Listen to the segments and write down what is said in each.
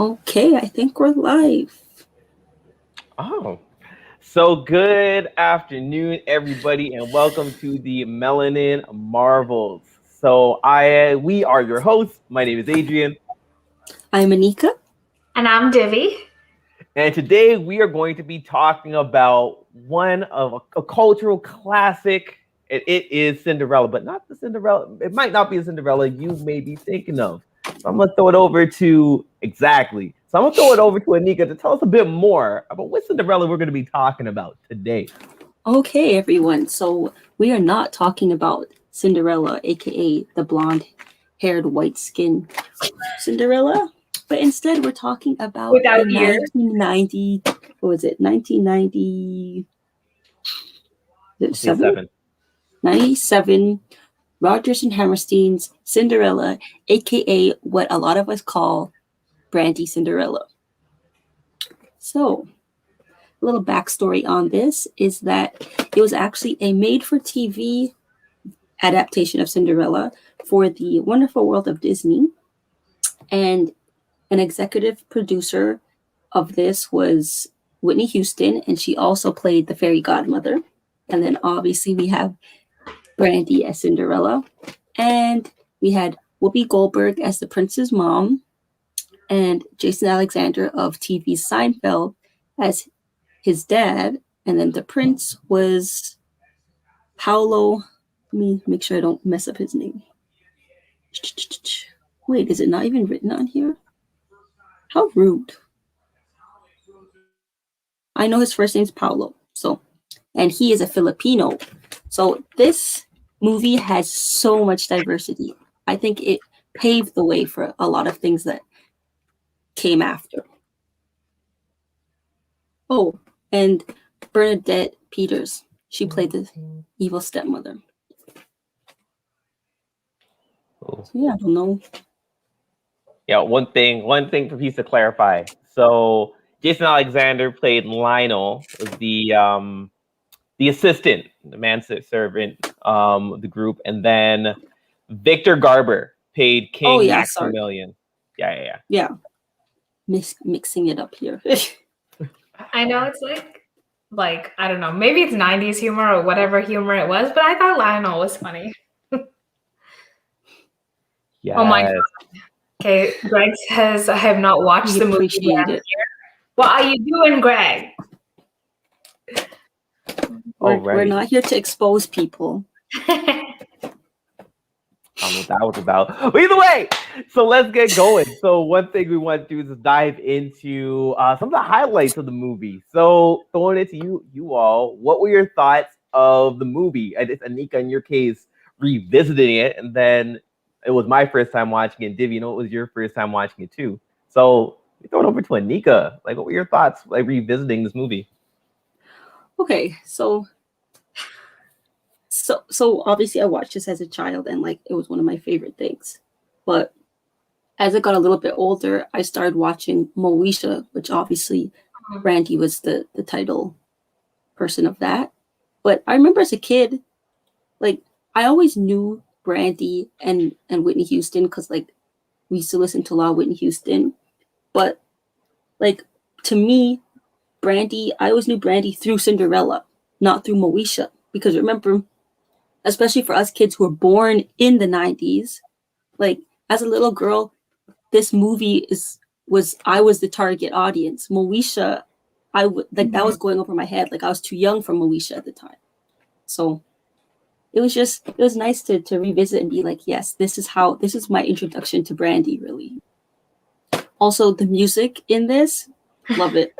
Okay, I think we're live. Oh, so good afternoon, everybody, and welcome to the Melanin Marvels. We are your hosts. My name is Adrian, I'm Anika. And I'm Divi. and today we are going to be talking about one of a cultural classic. It is Cinderella, but not the Cinderella. It might not be the Cinderella you may be thinking of. So I'm gonna throw it over to exactly. So I'm gonna throw it over to Anika to tell us a bit more about what Cinderella we're going to be talking about today. Okay, everyone. So we are not talking about Cinderella, aka the blonde-haired, white-skinned Cinderella, but instead we're talking about Without the ears. 1990. What was it? 1997. Let's see, 7. 97. Rodgers and Hammerstein's Cinderella, aka what a lot of us call Brandy Cinderella. So, a little backstory on this is that it was actually a made-for-TV adaptation of Cinderella for the Wonderful World of Disney, and an executive producer of this was Whitney Houston, and she also played the fairy godmother. And then obviously we have Brandy as Cinderella, and we had Whoopi Goldberg as the prince's mom, and Jason Alexander of TV's Seinfeld as his dad, and then the prince was Paolo. Let me make sure I don't mess up his name. Wait, is it not even written on here? How rude. I know his first name's Paolo, and he is a Filipino. So this movie has so much diversity. I think it paved the way for a lot of things that came after. Oh, and Bernadette Peters. She played the evil stepmother. Oh. So yeah, I don't know. Yeah, one thing for piece to clarify. So Jason Alexander played Lionel, was the assistant, the manservant of the group, and then Victor Garber played King Maximilian. Sorry. Yeah. Mixing it up here. I know it's like I don't know, maybe it's 90s humor or whatever humor it was, but I thought Lionel was funny. Yes. Oh my god. Okay, Greg says I have not watched the movie yet. What are you doing, Greg? We're not here to expose people. I don't know what that was about. But either way, so let's get going. So one thing we want to do is dive into some of the highlights of the movie. So throwing it to you all, what were your thoughts of the movie? I guess Anika, in your case, revisiting it, and then it was my first time watching it. Div, it was your first time watching it too. So we throw it over to Anika. Like, what were your thoughts, like revisiting this movie? Okay, so obviously I watched this as a child, and like it was one of my favorite things. But as I got a little bit older, I started watching Moesha, which obviously Brandy was the title person of that. But I remember as a kid, like I always knew Brandy and Whitney Houston because like we used to listen to a lot of Whitney Houston. But like to me, Brandy, I always knew Brandy through Cinderella, not through Moesha. Because remember, especially for us kids who were born in the 90s, like as a little girl, this movie I was the target audience. Moesha, that was going over my head. Like I was too young for Moesha at the time. So it was nice to revisit and be like, yes, this is my introduction to Brandy, really. Also, the music in this, love it.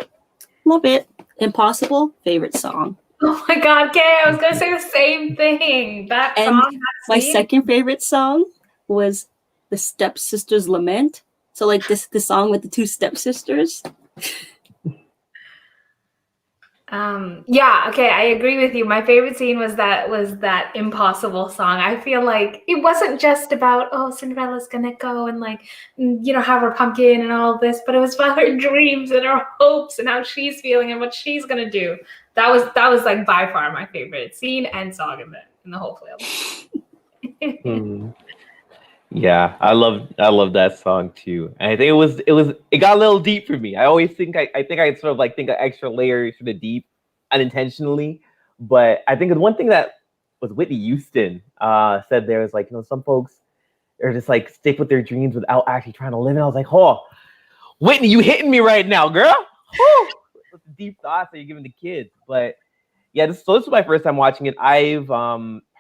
Love it. Impossible, favorite song. Oh my god, Kay, I was gonna say the same thing. That song. My second favorite song was the Stepsisters Lament. So like the song with the two stepsisters. Yeah, okay, I agree with you. My favorite scene was that Impossible song. I feel like it wasn't just about Cinderella's gonna go and like have her pumpkin and all this, but it was about her dreams and her hopes and how she's feeling and what she's gonna do. That was like by far my favorite scene and song in the whole film. Yeah, I love that song too. And I think it got a little deep for me. I always think I think I sort of like think an extra layer sort of deep unintentionally. But I think the one thing that was Whitney Houston said there is like, some folks are just like stick with their dreams without actually trying to live it. I was like, oh, Whitney, you hitting me right now, girl. Whew. What's the deep thoughts that you're giving the kids? But yeah, this was my first time watching it. I've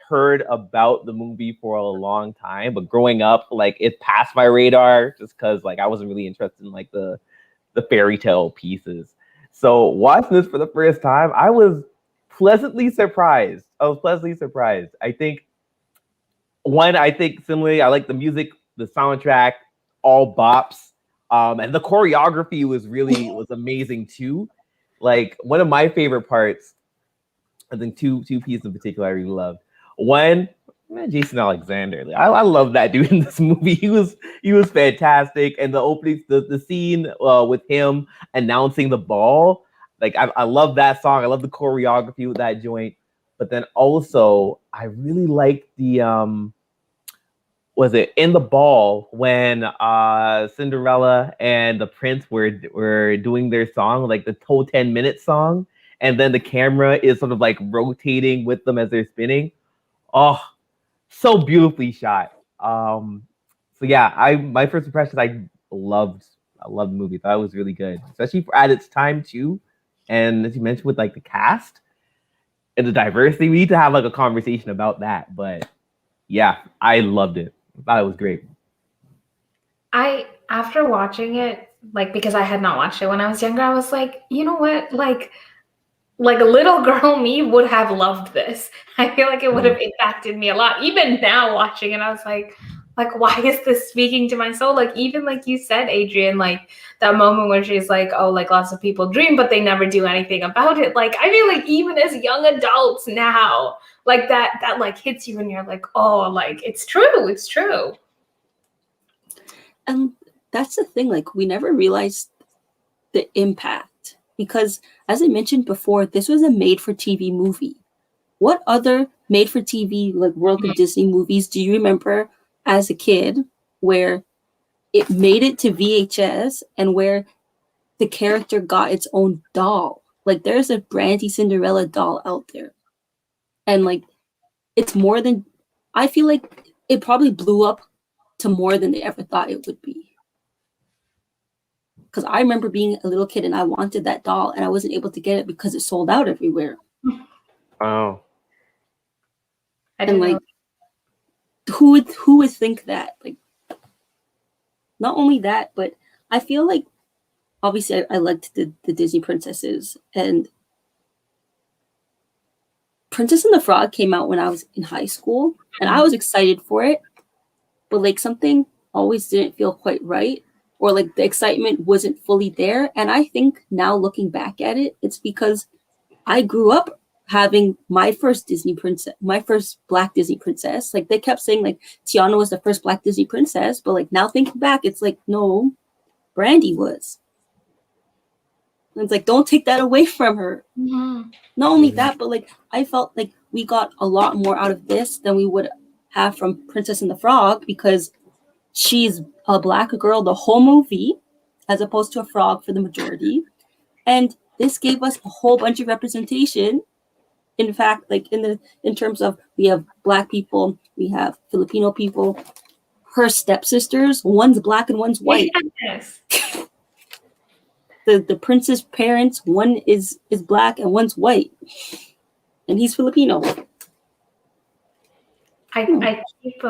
heard about the movie for a long time, but growing up, like it passed my radar just because like I wasn't really interested in like the fairy tale pieces. So watching this for the first time, I was pleasantly surprised. I think similarly, I like the music, the soundtrack, all bops. And the choreography was amazing too. Like one of my favorite parts, I think two pieces in particular I really loved. One, man, Jason Alexander. Like, I love that dude in this movie. He was fantastic. And the opening, the scene with him announcing the ball, like I love that song. I love the choreography with that joint. But then also, I really liked the was it in the ball when Cinderella and the prince were doing their song, like the whole 10-minute song, and then the camera is sort of like rotating with them as they're spinning. Oh, so beautifully shot. So yeah, I my first impression, I loved the movie. Thought it was really good, especially at its time too. And as you mentioned with like the cast and the diversity, we need to have like a conversation about that. But yeah, I loved it. I thought it was great. After watching it, like because I had not watched it when I was younger, I was like, you know what, like a little girl me would have loved this. I feel like it would have impacted me a lot. Even now watching it, I was like why is this speaking to my soul? Like even like you said, Adrian, like that moment where she's like, oh, like lots of people dream, but they never do anything about it. Like I feel like even as young adults now, like that like hits you and you're like, oh, like it's true. And that's the thing, like we never realized the impact because as I mentioned before, this was a made-for-TV movie. What other made-for-TV like World of Disney movies do you remember as a kid where it made it to VHS and where the character got its own doll? Like there's a Brandy Cinderella doll out there. And like it's more than, I feel like it probably blew up to more than they ever thought it would be. Because I remember being a little kid and I wanted that doll and I wasn't able to get it because it sold out everywhere. Oh. And like, who would think that? Like, not only that, but I feel like obviously I liked the Disney princesses, and Princess and the Frog came out when I was in high school and I was excited for it, but like something always didn't feel quite right, or like the excitement wasn't fully there. And I think now looking back at it, it's because I grew up having my first Black Disney princess. Like they kept saying like Tiana was the first Black Disney princess, but like now thinking back, it's like, no, Brandy was. And it's like, don't take that away from her. Mm-hmm. Not only that, but like I felt like we got a lot more out of this than we would have from Princess and the Frog, because she's a Black girl the whole movie as opposed to a frog for the majority. And this gave us a whole bunch of representation. In fact, like in terms of, we have Black people, we have Filipino people, her stepsisters, one's Black and one's white. Yes. The prince's parents, one is Black and one's white, and he's Filipino. I keep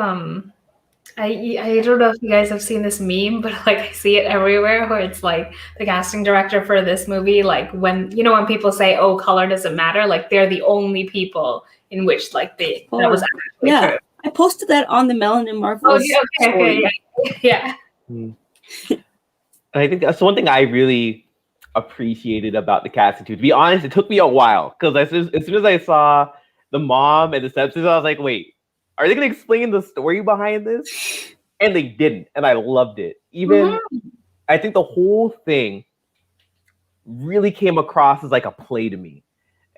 I don't know if you guys have seen this meme, but like I see it everywhere where it's like the casting director for this movie, like when people say, oh, color doesn't matter, like they're the only people in which like that was actually true. I posted that on the Melanin Marvel. Oh, yeah, okay, yeah. I think that's one thing I really appreciated about the casting too. To be honest, it took me a while because as soon as I saw the mom and the stepsister, I was like, wait, are they going to explain the story behind this? And they didn't, and I loved it. Even I think the whole thing really came across as like a play to me.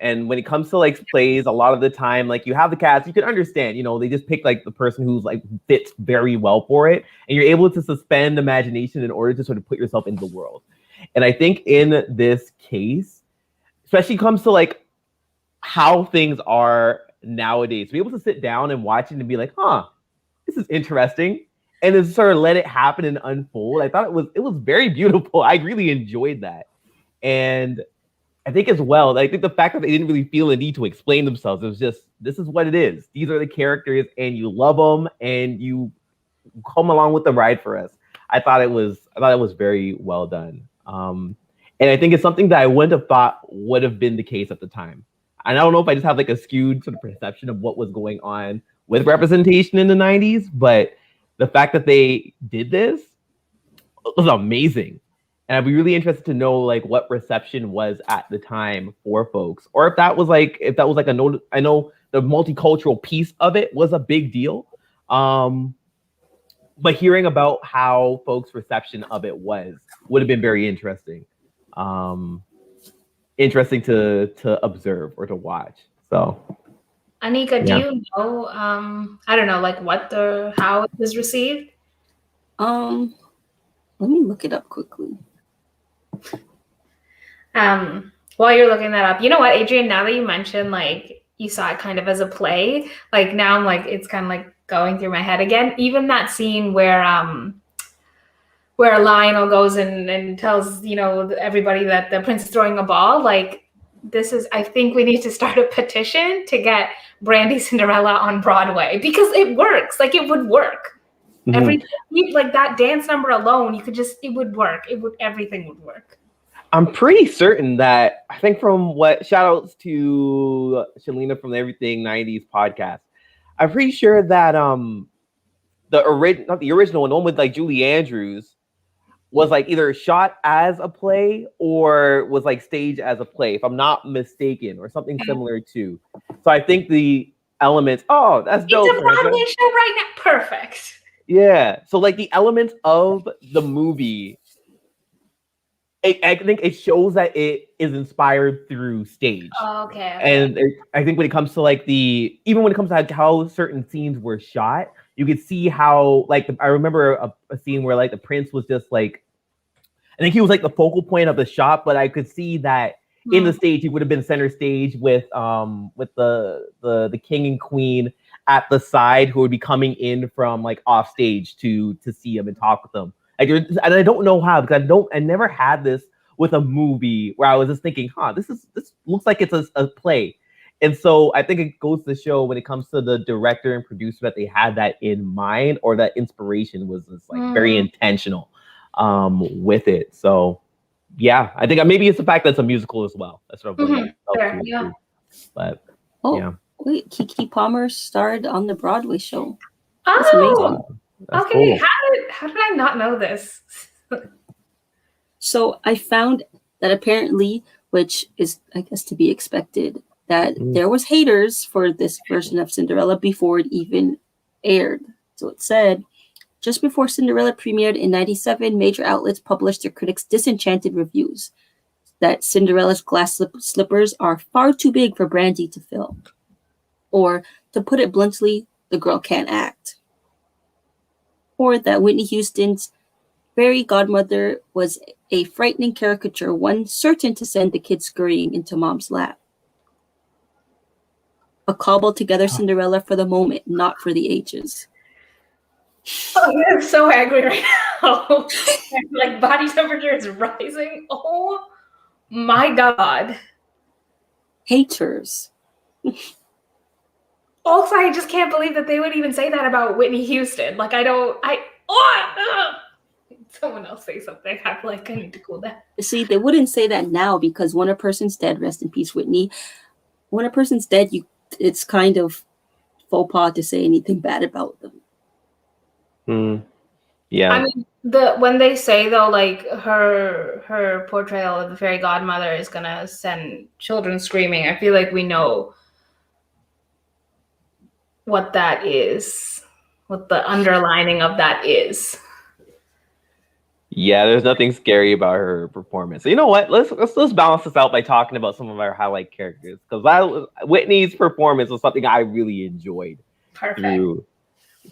And when it comes to like plays, a lot of the time, like you have the cast, you can understand, they just pick like the person who's like fits very well for it. And you're able to suspend imagination in order to sort of put yourself into the world. And I think in this case, especially comes to like how things are nowadays, to be able to sit down and watch it and be like, this is interesting. And then sort of let it happen and unfold. I thought it was very beautiful. I really enjoyed that. And I think as well, I think the fact that they didn't really feel a need to explain themselves, it was just, this is what it is. These are the characters and you love them and you come along with the ride for us. I thought it was very well done. And I think it's something that I wouldn't have thought would have been the case at the time. And I don't know if I just have like a skewed sort of perception of what was going on with representation in the 90s, but the fact that they did this was amazing. And I'd be really interested to know like what reception was at the time for folks, or if that was like a note. I know the multicultural piece of it was a big deal, but hearing about how folks' reception of it would have been very interesting. Interesting to observe or to watch. So, Anika, do you know? I don't know, like how it was received. Let me look it up quickly. While you're looking that up, you know what, Adrian? Now that you mentioned like you saw it kind of as a play, like now I'm like it's kind of like going through my head again. Even that scene where Lionel goes and tells everybody that the prince is throwing a ball, like I think we need to start a petition to get Brandy Cinderella on Broadway because it works. Like it would work. Mm-hmm. Everything, like that dance number alone, it would work. Everything would work. I'm pretty certain that I think from what shout outs to Shalina from the Everything 90s podcast, I'm pretty sure that not the original one, the one with like Julie Andrews, was like either shot as a play or was like staged as a play, if I'm not mistaken, or something similar to. So I think the elements, that's dope. It's a Broadway show right now. Perfect. Yeah. So like the elements of the movie, I think it shows that it is inspired through stage. Oh, okay. And I think when it comes to like even when it comes to how certain scenes were shot, you could see how like I remember a scene where like the prince was just like, I think he was like the focal point of the shot, but I could see that in the stage he would have been center stage with the king and queen at the side who would be coming in from like off stage to see him and talk with them. And I don't know how, because I never had this with a movie where I was just thinking, this looks like it's a play. And so I think it goes to show when it comes to the director and producer that they had that in mind, or that inspiration was just like very intentional with it. So yeah, I think maybe it's the fact that it's a musical as well. That's sort of But wait, Keke Palmer starred on the Broadway show. That's amazing. That's okay, cool. How did I not know this? So I found that apparently, which is I guess to be expected, that there was haters for this version of Cinderella before it even aired. So it said, just before Cinderella premiered in 1997, major outlets published their critics' disenchanted reviews that Cinderella's glass slippers are far too big for Brandy to fill. Or, to put it bluntly, the girl can't act. Or that Whitney Houston's fairy godmother was a frightening caricature, one certain to send the kids scurrying into mom's lap. A cobbled together Cinderella for the moment, not for the ages. Oh, I'm so angry right now. Like body temperature is rising. Oh my God. Haters. Also, I just can't believe that they would even say that about Whitney Houston. Like, someone else say something. I'm like, I need to cool down. See, they wouldn't say that now because when a person's dead, rest in peace, Whitney. When a person's dead, it's kind of faux pas to say anything bad about them. Yeah. I mean, when they say though, like her portrayal of the fairy godmother is gonna send children screaming, I feel like we know what that is, what the underlining of that is. Yeah, there's nothing scary about her performance. So you know what? Let's balance this out by talking about some of our highlight characters because Whitney's performance was something I really enjoyed Perfect.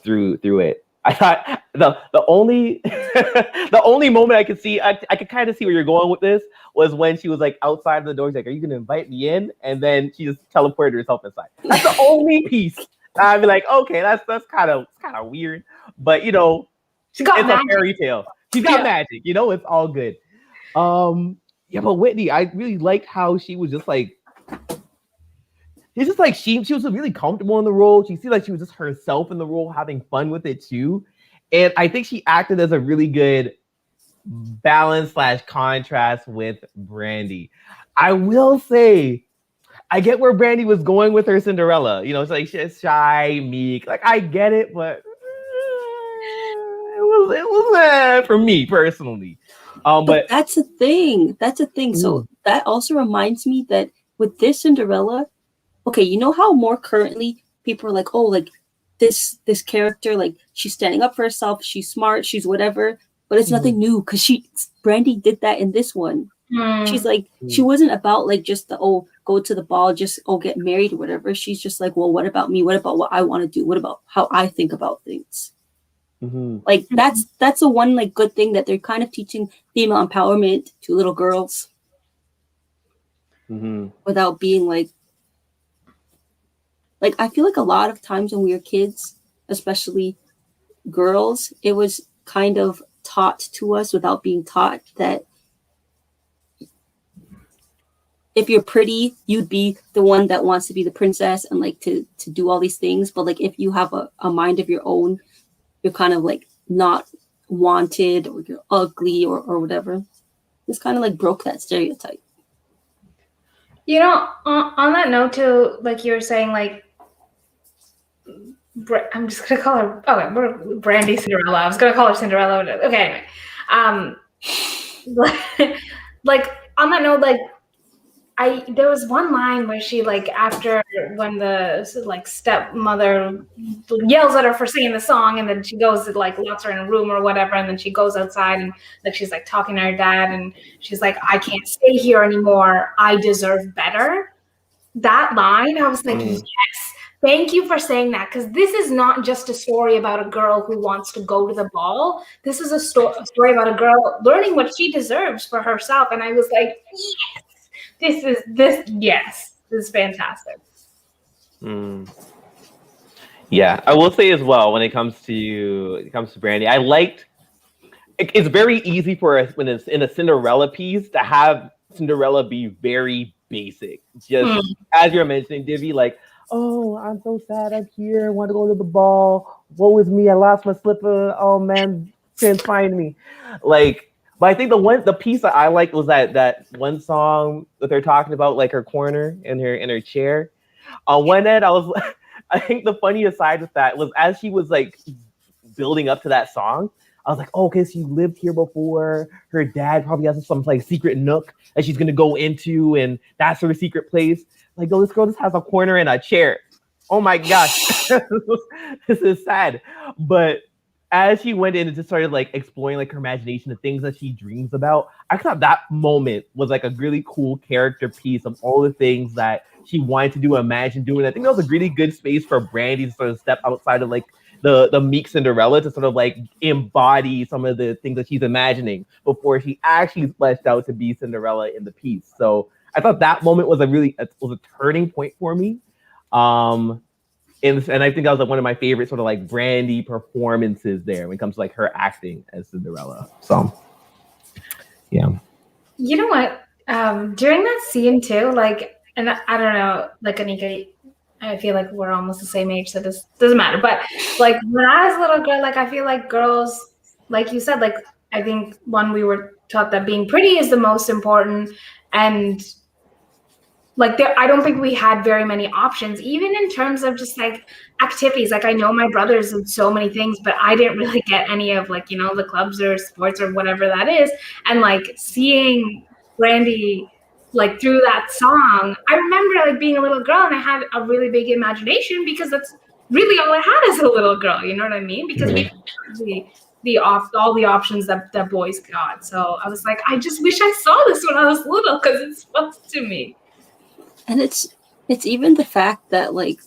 through it. I thought the only the only moment I could see I could kind of see where you're going with this was when she was like outside the door. She's like, "Are you gonna invite me in?" And then she just teleported herself inside. That's the only piece. I'd be like, okay, that's kind of weird, but She got it's magic. a fairy tale. She's got magic, it's all good. Yeah, but Whitney, I really liked how she was just like it's just like she was really comfortable in the role. She seemed like she was just herself in the role, having fun with it too. And I think she acted as a really good balance / contrast with Brandy. I will say, I get where Brandy was going with her Cinderella. It's like she's shy, meek. Like I get it, but it was for me personally. But that's a thing. That's a thing. So that also reminds me that with this Cinderella, okay, you know how more currently people are like, oh, like this character, like she's standing up for herself, she's smart, she's whatever, but it's nothing new because Brandy did that in this one. She's like, she wasn't about like just go to the ball, just get married or whatever. She's just like, well, what about me? What about what I want to do? What about how I think about things? Like that's the one like good thing that they're kind of teaching female empowerment to little girls without being like I feel like a lot of times when we were kids, especially girls, it was kind of taught to us without being taught that if you're pretty, you'd be the one that wants to be the princess and like to do all these things. But like if you have a mind of your own, you're kind of like not wanted or you're ugly or whatever. It's kind of like broke that stereotype. On that note too, like you were saying, like I'm just gonna call her. Okay, we're Brandy Cinderella. I was gonna call her Cinderella. Okay, anyway. Like on that note, like there was one line where she like after when the like stepmother yells at her for singing the song, and then she goes to like locks her in a room or whatever, and then she goes outside and like she's like talking to her dad, and she's like, "I can't stay here anymore. I deserve better." That line, I was like, yes. Thank you for saying that, because this is not just a story about a girl who wants to go to the ball. This is a story about a girl learning what she deserves for herself. And I was like, yes, this is fantastic. Yeah, I will say as well when it comes to Brandy, I liked. It's very easy for us when it's in a Cinderella piece to have Cinderella be very basic. Just as you're mentioning, Divvy, like, oh, I'm so sad. I'm here. I want to go to the ball. Woe is me. I lost my slipper. Oh man, couldn't find me. Like, but I think the piece that I liked was that one song that they're talking about, like her corner in her chair. On one end, I think the funny aside with that was as she was like building up to that song, I was like, oh, okay, she lived here before. Her dad probably has some like secret nook that she's gonna go into, and that's her secret place. Like, oh, this girl just has a corner and a chair. Oh my gosh, this is sad. But as she went in and just started like exploring like her imagination, the things that she dreams about, I thought that moment was like a really cool character piece of all the things that she wanted to do, imagine doing. I think that was a really good space for Brandy to sort of step outside of like the meek Cinderella to sort of like embody some of the things that she's imagining before she actually fleshed out to be Cinderella in the piece. So I thought that moment was a turning point for me. And I think that was like one of my favorite sort of like Brandy performances there when it comes to like her acting as Cinderella. So yeah. You know what? During that scene too, like, and I don't know, like Anika, I feel like we're almost the same age, so this doesn't matter. But like when I was a little girl, like I feel like girls, like you said, like I think we were taught that being pretty is the most important, and like I don't think we had very many options, even in terms of just like activities. Like I know my brothers did so many things, but I didn't really get any of like, the clubs or sports or whatever that is. And like seeing Brandy like through that song, I remember like being a little girl and I had a really big imagination because that's really all I had as a little girl. You know what I mean? Because we all the options that boys got. So I was like, I just wish I saw this when I was little because it spoke to me. And it's even the fact that like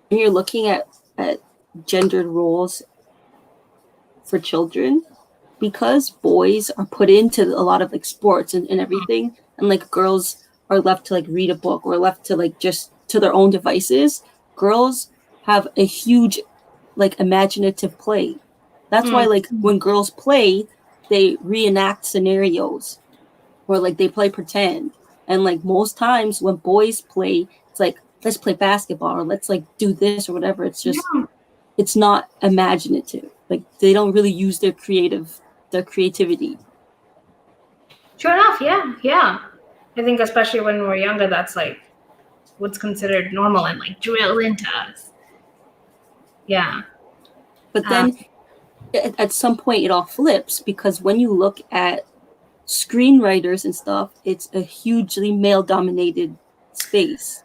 when you're looking at gendered roles for children, because boys are put into a lot of like sports and everything, and like girls are left to like read a book or left to like just to their own devices, girls have a huge like imaginative play. That's why like when girls play, they reenact scenarios or like they play pretend. And like most times when boys play, it's like, let's play basketball or let's like do this or whatever. It's just, it's not imaginative. Like they don't really use their creativity. Sure enough, yeah. I think especially when we're younger, that's like what's considered normal and like drilled into us. Yeah. But then at some point it all flips, because when you look at screenwriters and stuff, it's a hugely male-dominated space.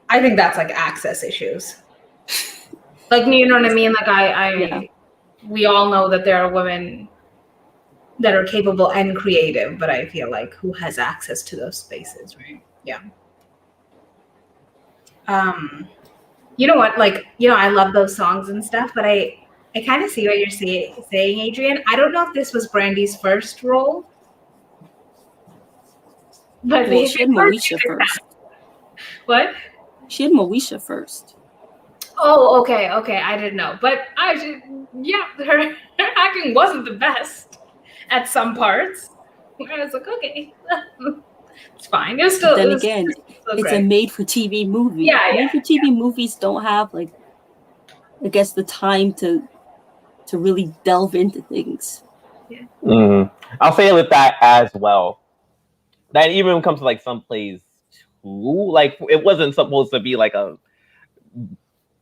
I think that's like access issues. Like, you know what I mean? Like we all know that there are women that are capable and creative, but I feel like who has access to those spaces, right? Yeah. You know what? Like, you know, I love those songs and stuff, but I kind of see what you're saying, Adrian. I don't know if this was Brandy's first role. But well, she had Moesha first. What? She had Moesha first. Oh, okay. I didn't know. But her acting wasn't the best at some parts. I was like, okay, it's fine. It was still. Then again, it's a made-for-TV movie. Yeah, made-for-TV movies don't have like, I guess, the time to really delve into things. Yeah. Mm-hmm. I'll say with that as well. That even when it comes to like some plays too, like it wasn't supposed to be like a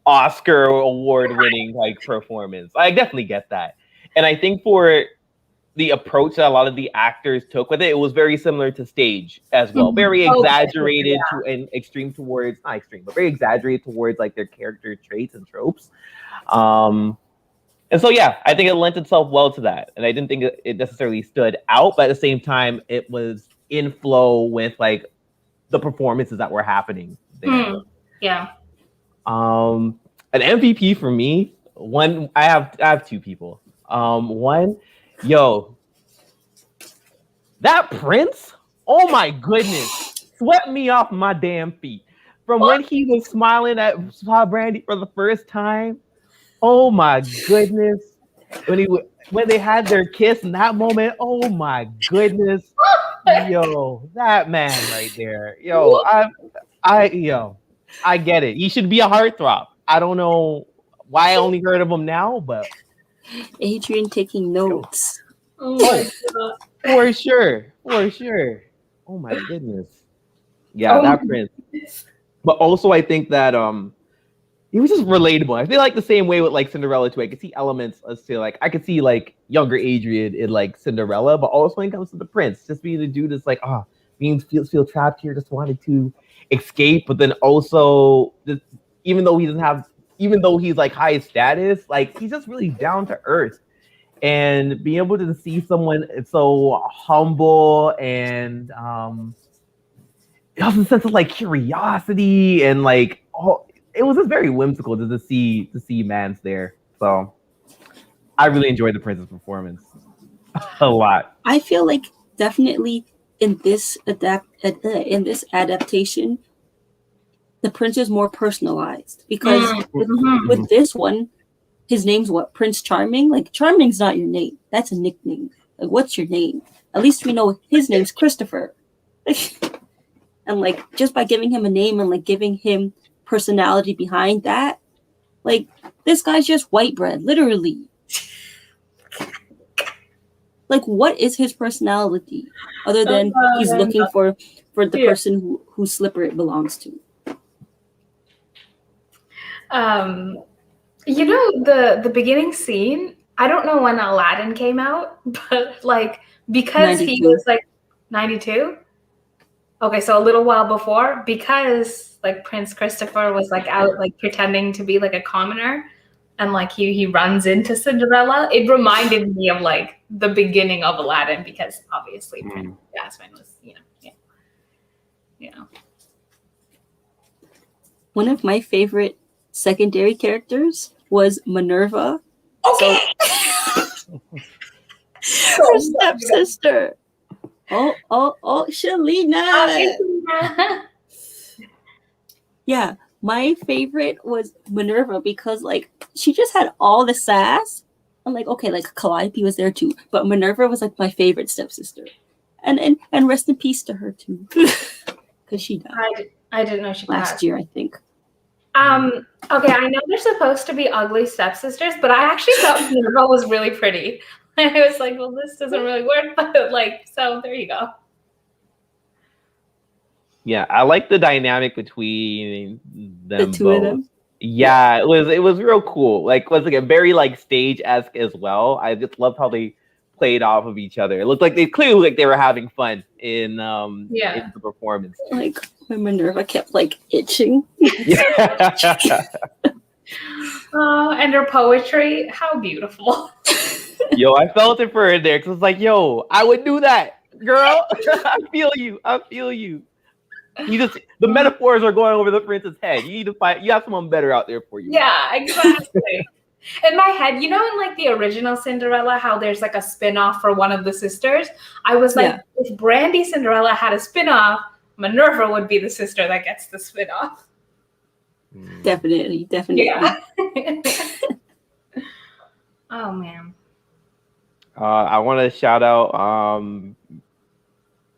Oscar award-winning like performance. I definitely get that, and I think for the approach that a lot of the actors took with it, it was very similar to stage as well. Very exaggerated to an extreme towards, not extreme, but very exaggerated towards like their character traits and tropes. And so, yeah, I think it lent itself well to that. And I didn't think it necessarily stood out, but at the same time, it was in flow with like the performances that were happening there. Yeah. An MVP for me, one, I have two people. One, that prince, oh my goodness, swept me off my damn feet. From when he was smiling at Brandy for the first time, oh my goodness. When they had their kiss in that moment, oh my goodness. That man right there. I get it. He should be a heartthrob. I don't know why I only heard of him now, but Adrian taking notes. Oh my God. For sure. Oh my goodness. Yeah, that prince. But also I think that he was just relatable. I feel like the same way with like Cinderella too. I could see elements as to like I could see like younger Adrian in like Cinderella, but also when it comes to the prince, just being the dude that's like, feel trapped here, just wanted to escape, but then also just, even though he's like high status, like he's just really down to earth. And being able to see someone so humble and it has a sense of like curiosity and like it was just very whimsical to see Mans there. So I really enjoyed the prince's performance a lot. I feel like definitely in this adaptation, the prince is more personalized, because with this one, his name's what? Prince Charming? Like, Charming's not your name. That's a nickname. Like, what's your name? At least we know his name's Christopher. And like, just by giving him a name and like giving him personality behind that, like, this guy's just white bread, literally. Like, what is his personality other than he's looking for the person whose slipper it belongs to? You know, the beginning scene, I don't know when Aladdin came out, but like, because 92. He was like 92. Okay, so a little while before, because like Prince Christopher was like out like pretending to be like a commoner, and like he runs into Cinderella. It reminded me of like the beginning of Aladdin because obviously Jasmine was, One of my favorite secondary characters was Minerva. Okay. Her stepsister. Oh, Shalina. Yeah, my favorite was Minerva because like she just had all the sass. I'm like, okay, like Calliope was there too, but Minerva was like my favorite stepsister. And rest in peace to her too. Because she died. I didn't know she last passed. year, I think. Okay, I know they're supposed to be ugly stepsisters, but I actually thought Minerva was really pretty. I was like, well, this doesn't really work, but like, so there you go. Yeah, I like the dynamic between them The two both. of them. Yeah, it was real cool. Like, it was like a very like stage-esque as well. I just loved how they played off of each other. It looked like they were having fun in the performance. Like when Minerva kept like itching. And her poetry, how beautiful. Yo, I felt it for her there because it's like, yo, I would do that, girl. I feel you. The metaphors are going over the prince's head. You need to find. You have someone better out there for you. Yeah, exactly. In my head, in like the original Cinderella, how there's like a spin-off for one of the sisters. I was like, if Brandy Cinderella had a spin-off, Minerva would be the sister that gets the spin-off. Definitely. Yeah. Oh man. I want to shout out.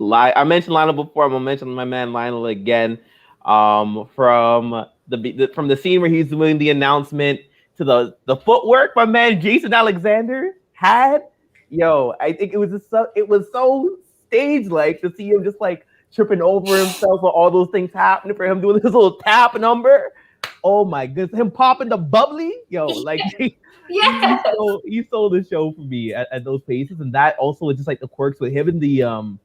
I mentioned Lionel before. I'm gonna mention my man Lionel again. From the scene where he's doing the announcement to the footwork my man Jason Alexander had. Yo, I think it was so stage-like to see him just like tripping over himself with all those things happening for him doing his little tap number. Oh my goodness, him popping the bubbly. Yo, like Yeah. he stole the show for me at those paces, and that also was just like the quirks with him and the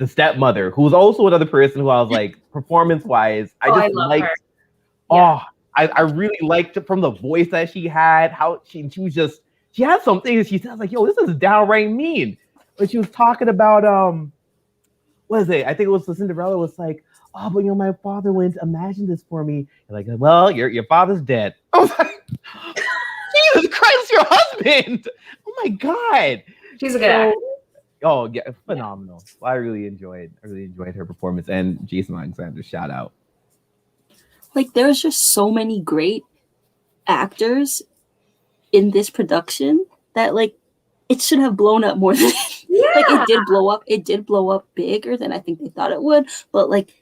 stepmother, who's also another person who I was like, performance-wise, I liked. Her. Yeah. I really liked it from the voice that she had. How she had some things she said like, yo, this is downright mean. But she was talking about what is it? I think it was the Cinderella was like, oh, but my father wouldn't imagine this for me. And like, well, your father's dead. I was like, Jesus Christ, your husband. Oh my God. She's a good actor. Oh yeah, phenomenal. Yeah. I really enjoyed her performance, and Jason Alexander, shout out. Like there's just so many great actors in this production that like it should have blown up more than like it did blow up. It did blow up bigger than I think they thought it would, but like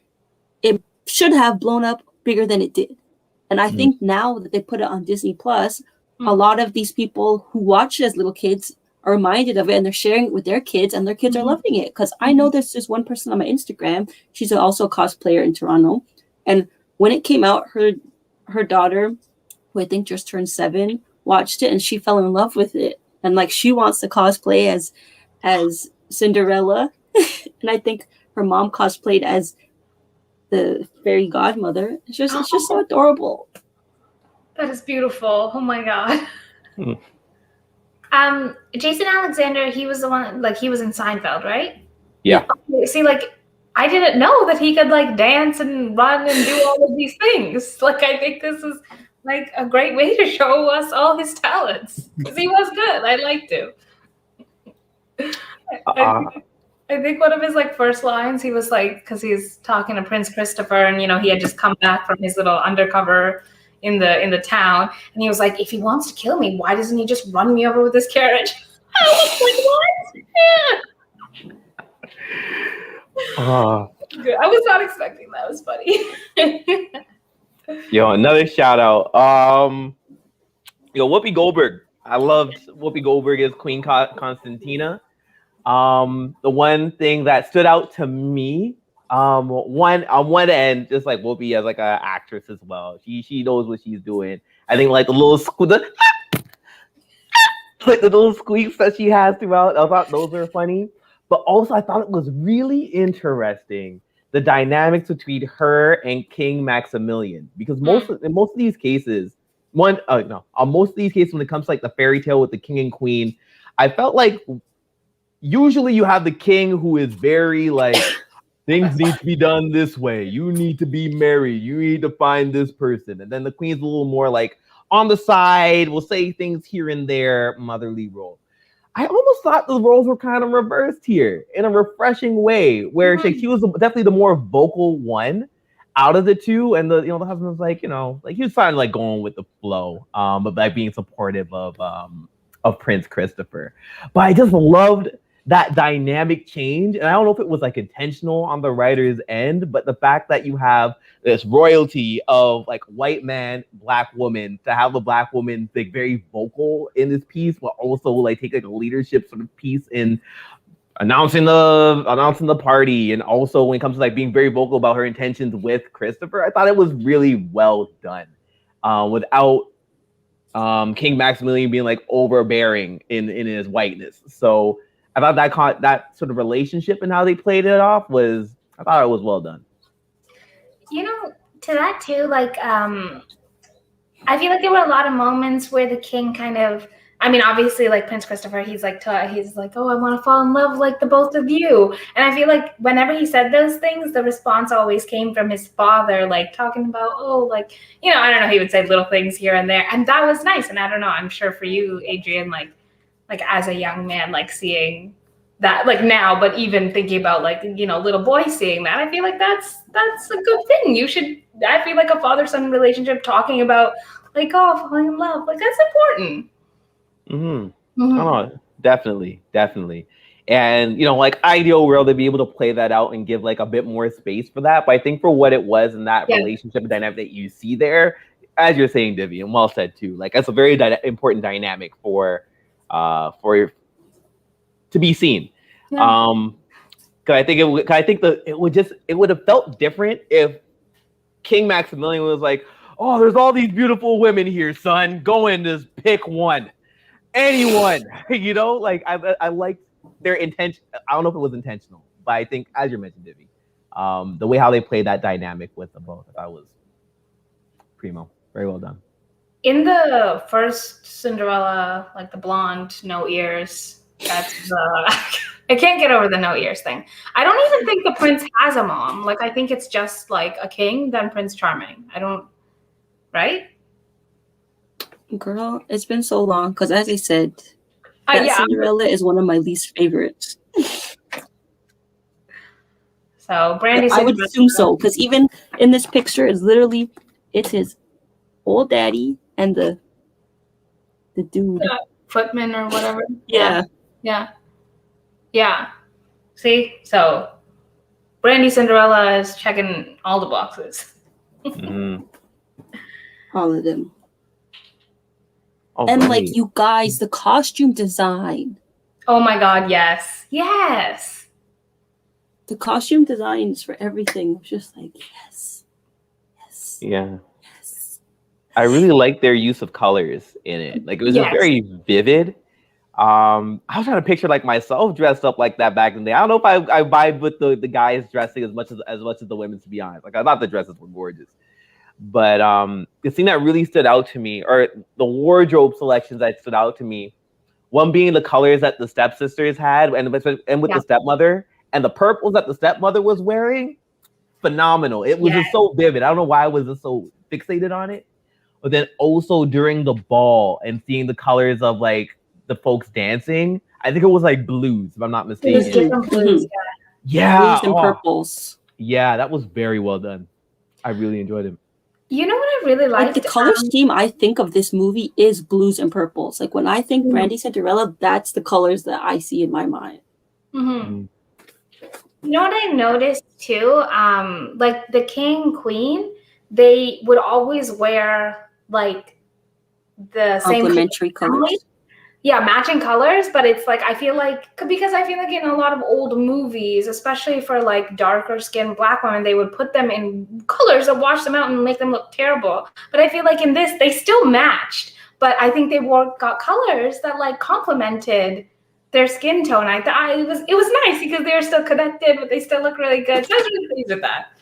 it should have blown up bigger than it did. And I think now that they put it on Disney Plus, a lot of these people who watched it as little kids are reminded of it and they're sharing it with their kids and their kids are loving it. Because I know there's just one person on my Instagram. She's also a cosplayer in Toronto. And when it came out, her daughter, who I think just turned 7, watched it and she fell in love with it. And like she wants to cosplay as Cinderella. And I think her mom cosplayed as the fairy godmother. It's just so adorable. That is beautiful. Oh my God. Jason Alexander, he was the one, like he was in Seinfeld, right? Yeah. See, like I didn't know that he could like dance and run and do all of these things. Like I think this is like a great way to show us all his talents because he was good. I liked him. I think one of his like first lines, he was like, because he's talking to Prince Christopher, and he had just come back from his little undercover in the town, and he was like, if he wants to kill me, why doesn't he just run me over with his carriage? I was like, what? Good. I was not expecting that. It was funny. Yo, another shout out. Whoopi Goldberg. I loved Whoopi Goldberg as Queen Constantina. The one thing that stood out to me, on one end, just like Whoopi as like an actress as well. She knows what she's doing. I think like the little like the little squeaks that she has throughout. I thought those were funny. But also I thought it was really interesting the dynamics between her and King Maximilian, because in most of these cases, on most of these cases when it comes to like the fairy tale with the king and queen, I felt like usually you have the king who is very like things need to be done this way. You need to be married. You need to find this person. And then the queen's a little more like on the side, will say things here and there, motherly role. I almost thought the roles were kind of reversed here in a refreshing way, where she was definitely the more vocal one out of the two, and the husband was like, like he was kind of like going with the flow, but like being supportive of Prince Christopher. But I just loved that dynamic change, and I don't know if it was like intentional on the writer's end, but the fact that you have this royalty of like white man, black woman, to have a black woman like very vocal in this piece, but also like take like a leadership sort of piece in announcing the party, and also when it comes to like being very vocal about her intentions with Christopher, I thought it was really well done, without King Maximilian being like overbearing in his whiteness. So I thought that sort of relationship and how they played it off I thought it was well done. To that too, like I feel like there were a lot of moments where the king kind of, I mean, obviously, like Prince Christopher, he's like, oh, I want to fall in love like the both of you. And I feel like whenever he said those things, the response always came from his father, like talking about, oh, like, I don't know, he would say little things here and there. And that was nice. And I don't know, I'm sure for you, Adrian, like as a young man, like seeing that, like now, but even thinking about like, little boys seeing that, I feel like that's a good thing. I feel like a father-son relationship talking about like, oh, falling in love, like that's important. Oh, definitely. And like ideal world to be able to play that out and give like a bit more space for that. But I think for what it was in that relationship dynamic that you see there, as you're saying, Divvy, and well said too, like that's a very important dynamic for to be seen. Because I think it would have felt different if King Maximilian was like, oh, there's all these beautiful women here, son. Go in, just pick one. Anyone, like I liked their intention. I don't know if it was intentional, but I think, as you mentioned, Divvy, the way how they played that dynamic with them both, I thought was primo. Very well done. In the first Cinderella, like the blonde, no ears, that's the I can't get over the no ears thing. I don't even think the prince has a mom. Like I think it's just like a king, then Prince Charming. Right? Girl, it's been so long because, as I said, Cinderella is one of my least favorites. So Brandy, I would assume so, because even in this picture, it's his old daddy and the dude, footman or whatever. Yeah. See, so Brandy Cinderella is checking all the boxes. All of them. And like you guys, the costume design. Oh my God, yes. The costume designs for everything was just like, yes. Yeah. Yes. I really liked their use of colors in it. Like it was just very vivid. I was trying to picture like myself dressed up like that back in the day. I don't know if I vibe with the guys dressing as much as the women, to be honest. Like I thought the dresses were gorgeous. But the thing that really stood out to me, or the wardrobe selections that stood out to me, one being the colors that the stepsisters had, and with the stepmother, and the purples that the stepmother was wearing, phenomenal. It was just so vivid. I don't know why I was just so fixated on it. But then also during the ball and seeing the colors of like the folks dancing, I think it was like blues, if I'm not mistaken. Different blues, blues and purples. Yeah, that was very well done. I really enjoyed it. You know what I really liked? Like the color scheme I think of this movie is blues and purples. Like when I think Brandy Cinderella, that's the colors that I see in my mind. You know what I noticed too? Like the king, queen, they would always wear like the same complementary colors. Yeah, matching colors, but it's like because I feel like in a lot of old movies, especially for like darker skinned black women, they would put them in colors that wash them out and make them look terrible. But I feel like in this, they still matched, but I think they got colors that like complemented their skin tone. I thought it was nice because they were still connected, but they still look really good. So I was really pleased with that.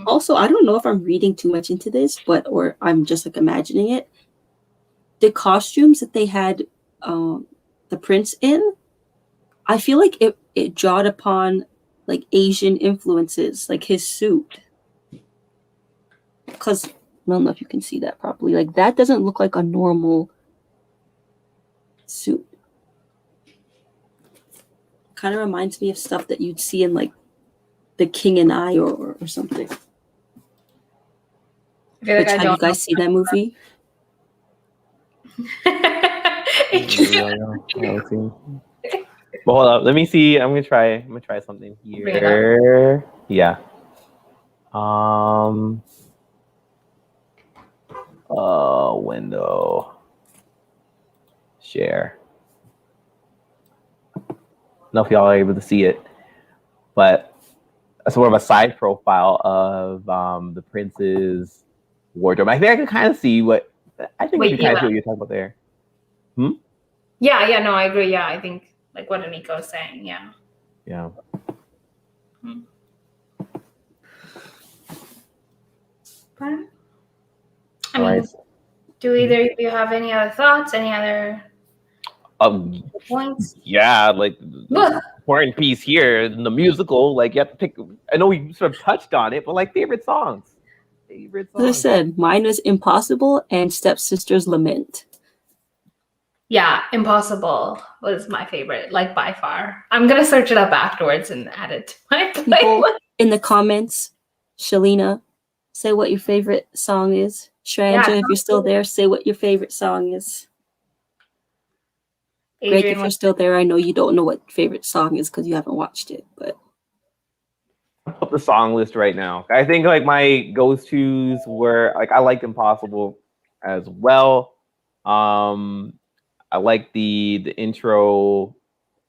Also, I don't know if I'm reading too much into this, or I'm just like imagining it. The costumes that they had the prince in, I feel like it drawed upon like Asian influences, like his suit. Because I don't know if you can see that properly. Like that doesn't look like a normal suit. Kind of reminds me of stuff that you'd see in like The King and I or something. I feel like Which, have you guys seen that movie? Well, hold up. Let me see. I'm gonna try something here. Yeah. Window. Share. I don't know if y'all are able to see it, but that's more of a side profile of the prince's wardrobe. I think I can kind of see what I think. You kind of see what you're talking about there. Yeah, no, I agree. Yeah, I think like what Aniko is saying. Yeah. Fun. I mean, do either of you have any other thoughts? Any other points? Yeah, like the important piece here in the musical, like you have to pick. I know we sort of touched on it, but like favorite songs. As I said, mine was Impossible and Stepsister's Lament. Yeah, Impossible was my favorite, like by far. I'm gonna search it up afterwards and add it to my playlist. In the comments, Shalina, say what your favorite song is. Shranja, if you're still there, say what your favorite song is. Greg, if you're still there, I know you don't know what favorite song is because you haven't watched it, but up the song list right now. I think like my go-tos were like I liked Impossible as well. I like the intro.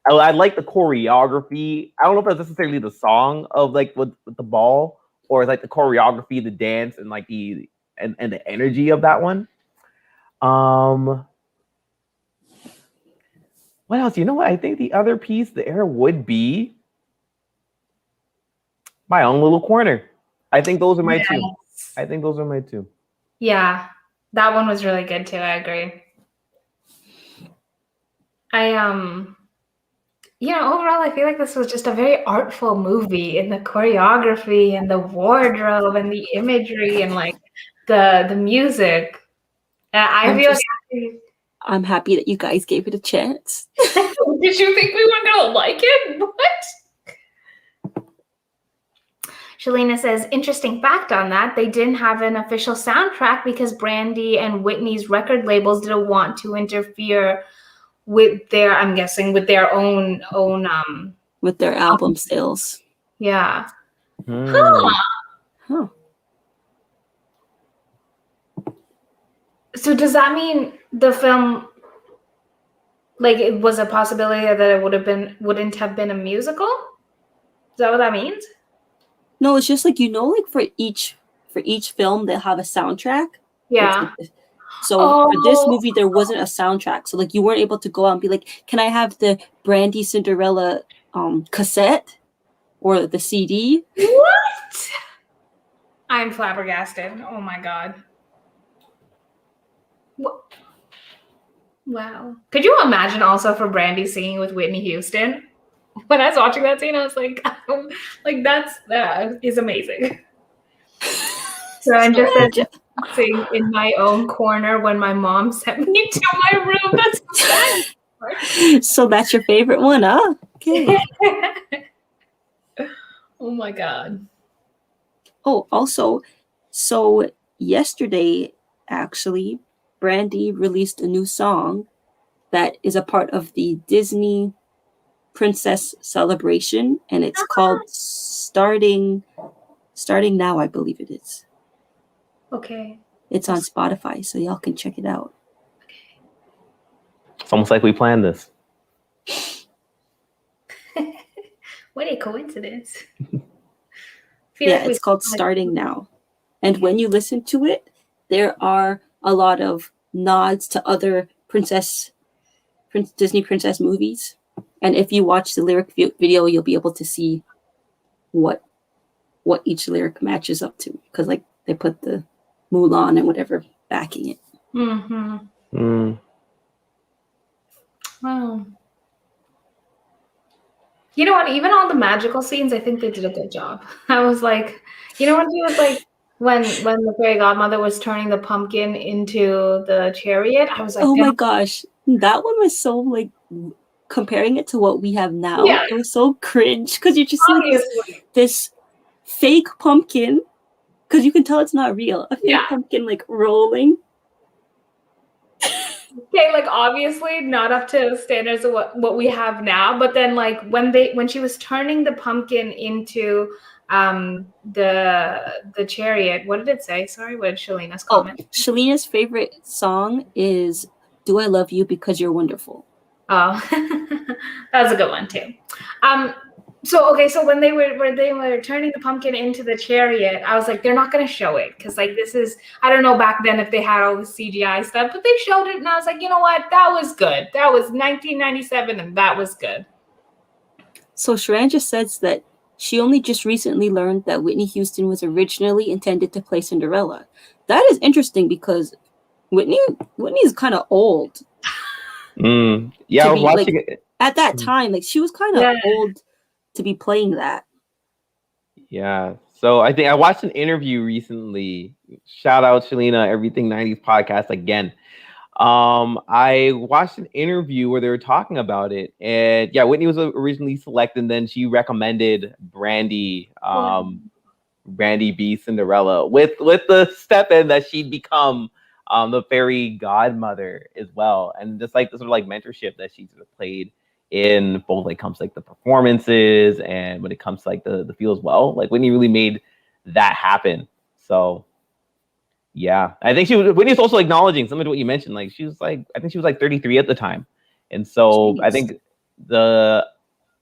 I like the choreography. I don't know if that's necessarily the song of like with the ball or like the choreography, the dance, and like the energy of that one. What else? You know what? I think the other piece there would be My Own Little Corner. I think those are my two. Yeah, that one was really good too. I agree. Overall, I feel like this was just a very artful movie in the choreography and the wardrobe and the imagery and like the music. I'm happy that you guys gave it a chance. Did you think we weren't gonna like it? What? Shalina says, interesting fact on that, they didn't have an official soundtrack because Brandy and Whitney's record labels didn't want to interfere with their, I'm guessing, with their own with their album sales. Yeah. Huh. So does that mean the film, like, it was a possibility that it wouldn't have been a musical? Is that what that means? No, it's just like, like for each film they'll have a soundtrack. Yeah. So for this movie there wasn't a soundtrack. So like you weren't able to go out and be like, can I have the Brandy Cinderella cassette or the CD? What? I'm flabbergasted. Oh my god. What? Wow. Could you imagine also for Brandy singing with Whitney Houston? When I was watching that scene, I was like, that is amazing. So I'm just sitting in my own corner when my mom sent me to my room. That's sad. So that's your favorite one, huh? Okay. Oh my god. Oh, also, so yesterday, actually, Brandy released a new song that is a part of the Disney Princess Celebration, and it's called Starting Now, I believe it is. Okay. It's on Spotify, so y'all can check it out. Okay. It's almost like we planned this. What a coincidence. Yeah, it's called Starting Now. And when you listen to it, there are a lot of nods to other Disney princess movies. And if you watch the lyric video, you'll be able to see what what each lyric matches up to, because like they put the Mulan and whatever backing it. Mm-hmm. Wow. You know what? Even all the magical scenes, I think they did a good job. I was like, you know, when she was like, when the fairy godmother was turning the pumpkin into the chariot, I was like, oh my gosh, that one was so like comparing it to what we have now. Yeah. It was so cringe because you just see like, obviously, this fake pumpkin, because you can tell it's not real. A fake Yeah. pumpkin like rolling. okay, like obviously not up to standards of what we have now. But then like when she was turning the pumpkin into the chariot, what did it say? Sorry, what did Shalina's comment? Shalina's favorite song is "Do I Love You Because You're Wonderful." Oh, that was a good one too. So when they were turning the pumpkin into the chariot, I was like, they're not going to show it because like this is, I don't know back then if they had all the CGI stuff, but they showed it and I was like, you know what, that was good. That was 1997 and that was good. So Sharan just says that she only just recently learned that Whitney Houston was originally intended to play Cinderella. That is interesting because Whitney's kind of old. Yeah, I was watching it at that time. Like she was kind of old to be playing that. Yeah. So I think I watched an interview recently. Shout out Shalina, Everything 90s podcast again. I watched an interview where they were talking about it, and yeah, Whitney was originally selected, and then she recommended Brandy, Brandy be Cinderella with the step in that she'd become the fairy godmother as well, and just like the sort of like mentorship that she sort of played in both like comes like the performances and when it comes to like the feel as well. Like Whitney really made that happen. So yeah, I think Whitney was also acknowledging some of what you mentioned. Like she was like, I think she was like 33 at the time, and so Jeez.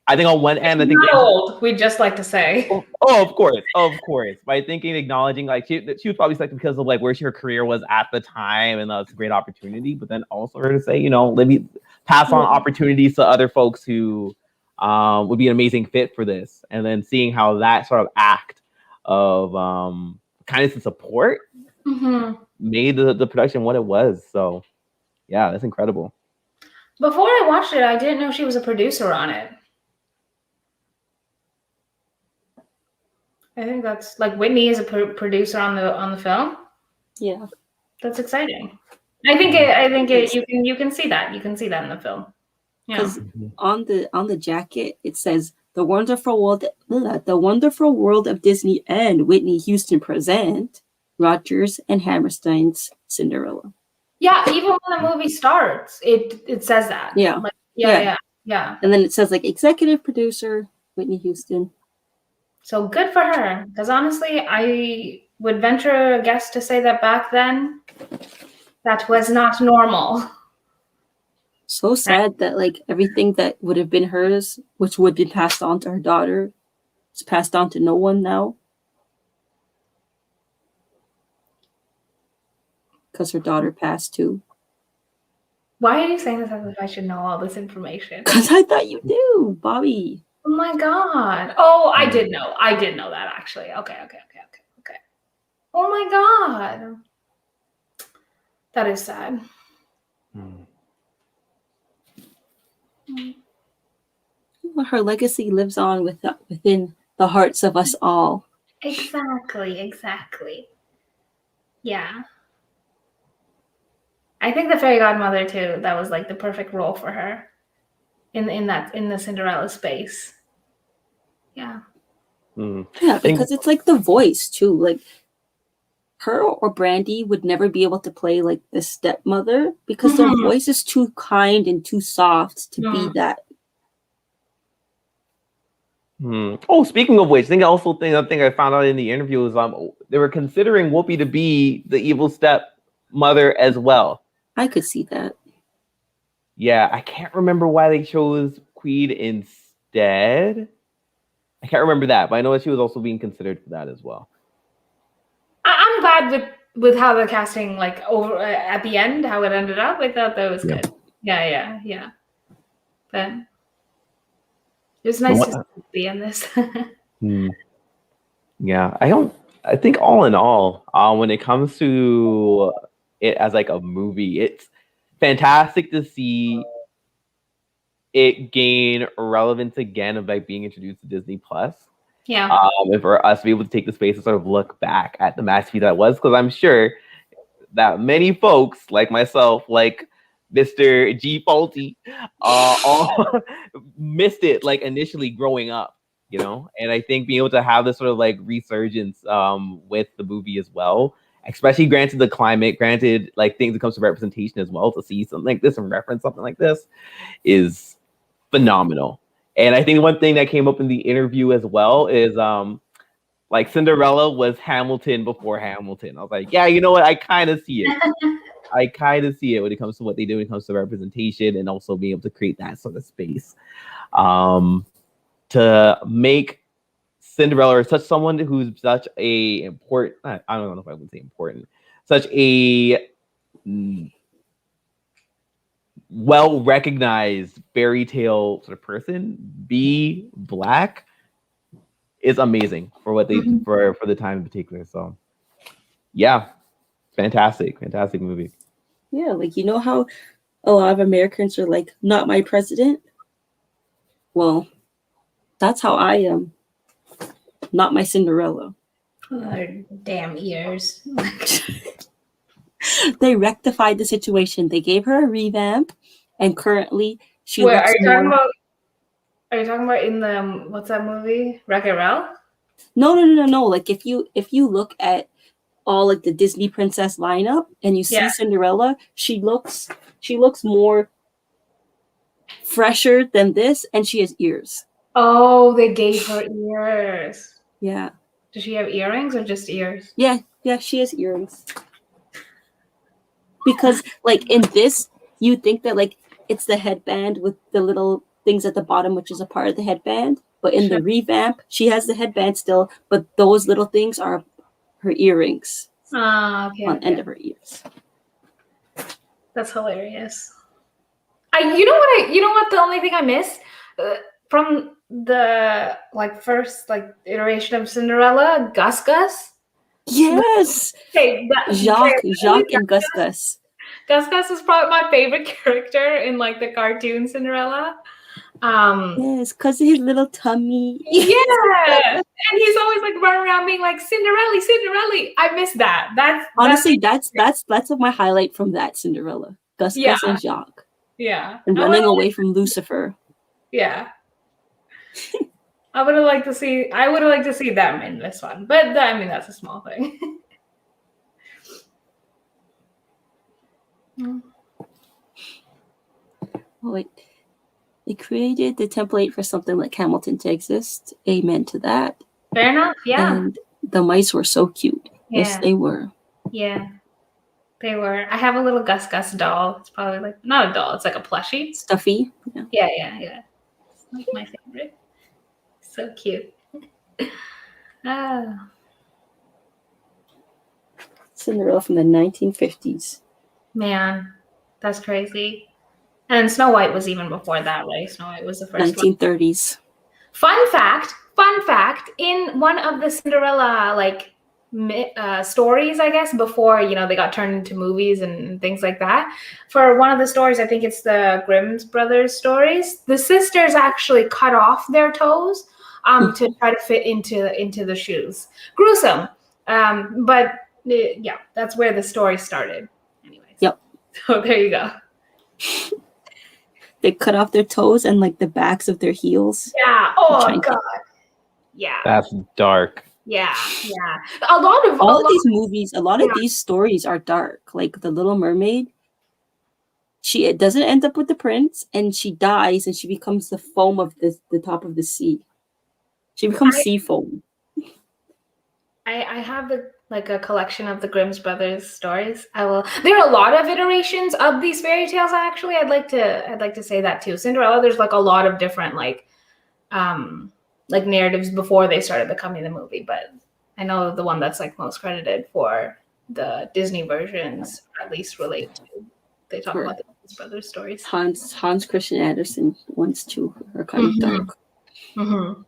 I think on one end, I think not old. We'd just like to say. Oh, of course. By thinking, acknowledging, like she was probably selected because of like where her career was at the time, and that's a great opportunity. But then also her to say, you know, let me pass on opportunities to other folks who would be an amazing fit for this, and then seeing how that sort of act of kindness and support made the production what it was. So yeah, that's incredible. Before I watched it, I didn't know she was a producer on it. I think that's like Whitney is a producer on the film. Yeah, that's exciting. I think you can see that in the film. Because on the jacket it says the wonderful world of Disney and Whitney Houston present Rodgers and Hammerstein's Cinderella. Yeah, even when the movie starts, it says that. Yeah. Like, yeah. And then it says like executive producer Whitney Houston. So good for her. Because honestly, I would venture a guess to say that back then, that was not normal. So sad that like everything that would have been hers, which would be passed on to her daughter, is passed on to no one now. Because her daughter passed too. Why are you saying this as if I should know all this information? Because I thought you knew, Bobby. Oh my God. Oh, I did know. I did know that actually. Okay. Oh my God. That is sad. Her legacy lives on within the hearts of us all. Exactly. Yeah. I think the fairy godmother too, that was like the perfect role for her in the Cinderella space. Yeah. Yeah, because it's like the voice too. Like her or Brandy would never be able to play like the stepmother because their voice is too kind and too soft to be that. Oh, speaking of which, another thing I found out in the interview is they were considering Whoopi to be the evil stepmother as well. I could see that. Yeah, I can't remember why they chose Queen instead. I can't remember that, but I know that she was also being considered for that as well. I'm glad with how the casting like over at the end, how it ended up. I thought that was good. Yeah. But it was nice to be in this. Yeah, I think all in all, when it comes to it as like a movie, it's fantastic to see it gain relevance again of like being introduced to Disney Plus. Yeah. And for us to be able to take the space to sort of look back at the masterpiece that was, because I'm sure that many folks like myself, like Mr. G Faulty, all missed it like initially growing up, And I think being able to have this sort of like resurgence with the movie as well, especially granted the climate, granted like things that comes to representation as well, to see something like this and reference something like this is phenomenal. And I think one thing that came up in the interview as well is like Cinderella was Hamilton before Hamilton. I was like, yeah, you know what? I kind of see it. I kind of see it when it comes to what they do when it comes to representation and also being able to create that sort of space. To make Cinderella such someone who's such a important, I don't know if I would say important, such a well-recognized fairy tale sort of person, be Black, is amazing for what they for the time in particular. So yeah, fantastic movie. Yeah, like how a lot of Americans are like, not my president. Well, that's how I am. Not my Cinderella. Oh, damn ears. They rectified the situation. They gave her a revamp, and currently she Wait, looks are you more... talking about? Are you talking about in the what's that movie? Wreck-It Ralph? No. Like if you look at all like the Disney princess lineup and you see Cinderella, she looks more fresher than this, and she has ears. Oh, they gave her ears. Yeah. Does she have earrings or just ears? Yeah, she has earrings. Because like in this, you think that like it's the headband with the little things at the bottom, which is a part of the headband. But in the revamp, she has the headband still, but those little things are her earrings on the end of her ears. That's hilarious. You know what? The only thing I miss from the like first like iteration of Cinderella, Gus. Yes. Okay, Jacques and Gus. Gus is probably my favorite character in like the cartoon Cinderella. Yes, because of his little tummy. Yeah, and he's always like running around being like Cinderella. I miss that. That's my highlight from that Cinderella. Gus and Jacques. Yeah, and running away from Lucifer. Yeah. I would have liked to see them in this one, but I mean that's a small thing. Oh, wait. They created the template for something like Hamilton to exist. Amen to that. Fair enough, yeah. And the mice were so cute. Yeah. Yes, they were. Yeah, they were. I have a little Gus doll. It's probably like, not a doll, it's like a plushie. Stuffy. Yeah. It's like my favorite. So cute. Cinderella from the 1950s. Man, that's crazy. And Snow White was even before that, right? Snow White was the first 1930s. Fun fact, in one of the Cinderella like stories, I guess, before they got turned into movies and things like that, for one of the stories, I think it's the Grimm's brothers stories, the sisters actually cut off their toes to try to fit into the shoes. Gruesome, but yeah, that's where the story started. Anyways, yep. So there you go. They cut off their toes and like the backs of their heels. Yeah. Oh God. Yeah. That's dark. Yeah. A lot of these movies, a lot of these stories are dark. Like The Little Mermaid, it doesn't end up with the prince, and she dies, and she becomes the foam of the top of the sea. She becomes sea foam. I have a collection of the Grimm's brothers stories. There are a lot of iterations of these fairy tales. Actually, I'd like to say that too. Cinderella, there's like a lot of different like narratives before they started becoming the movie, but I know the one that's like most credited for the Disney versions, or at least relate to. They talk about the Grimm's brothers stories. Hans Christian Andersen ones too are kind of dark. Mm-hmm.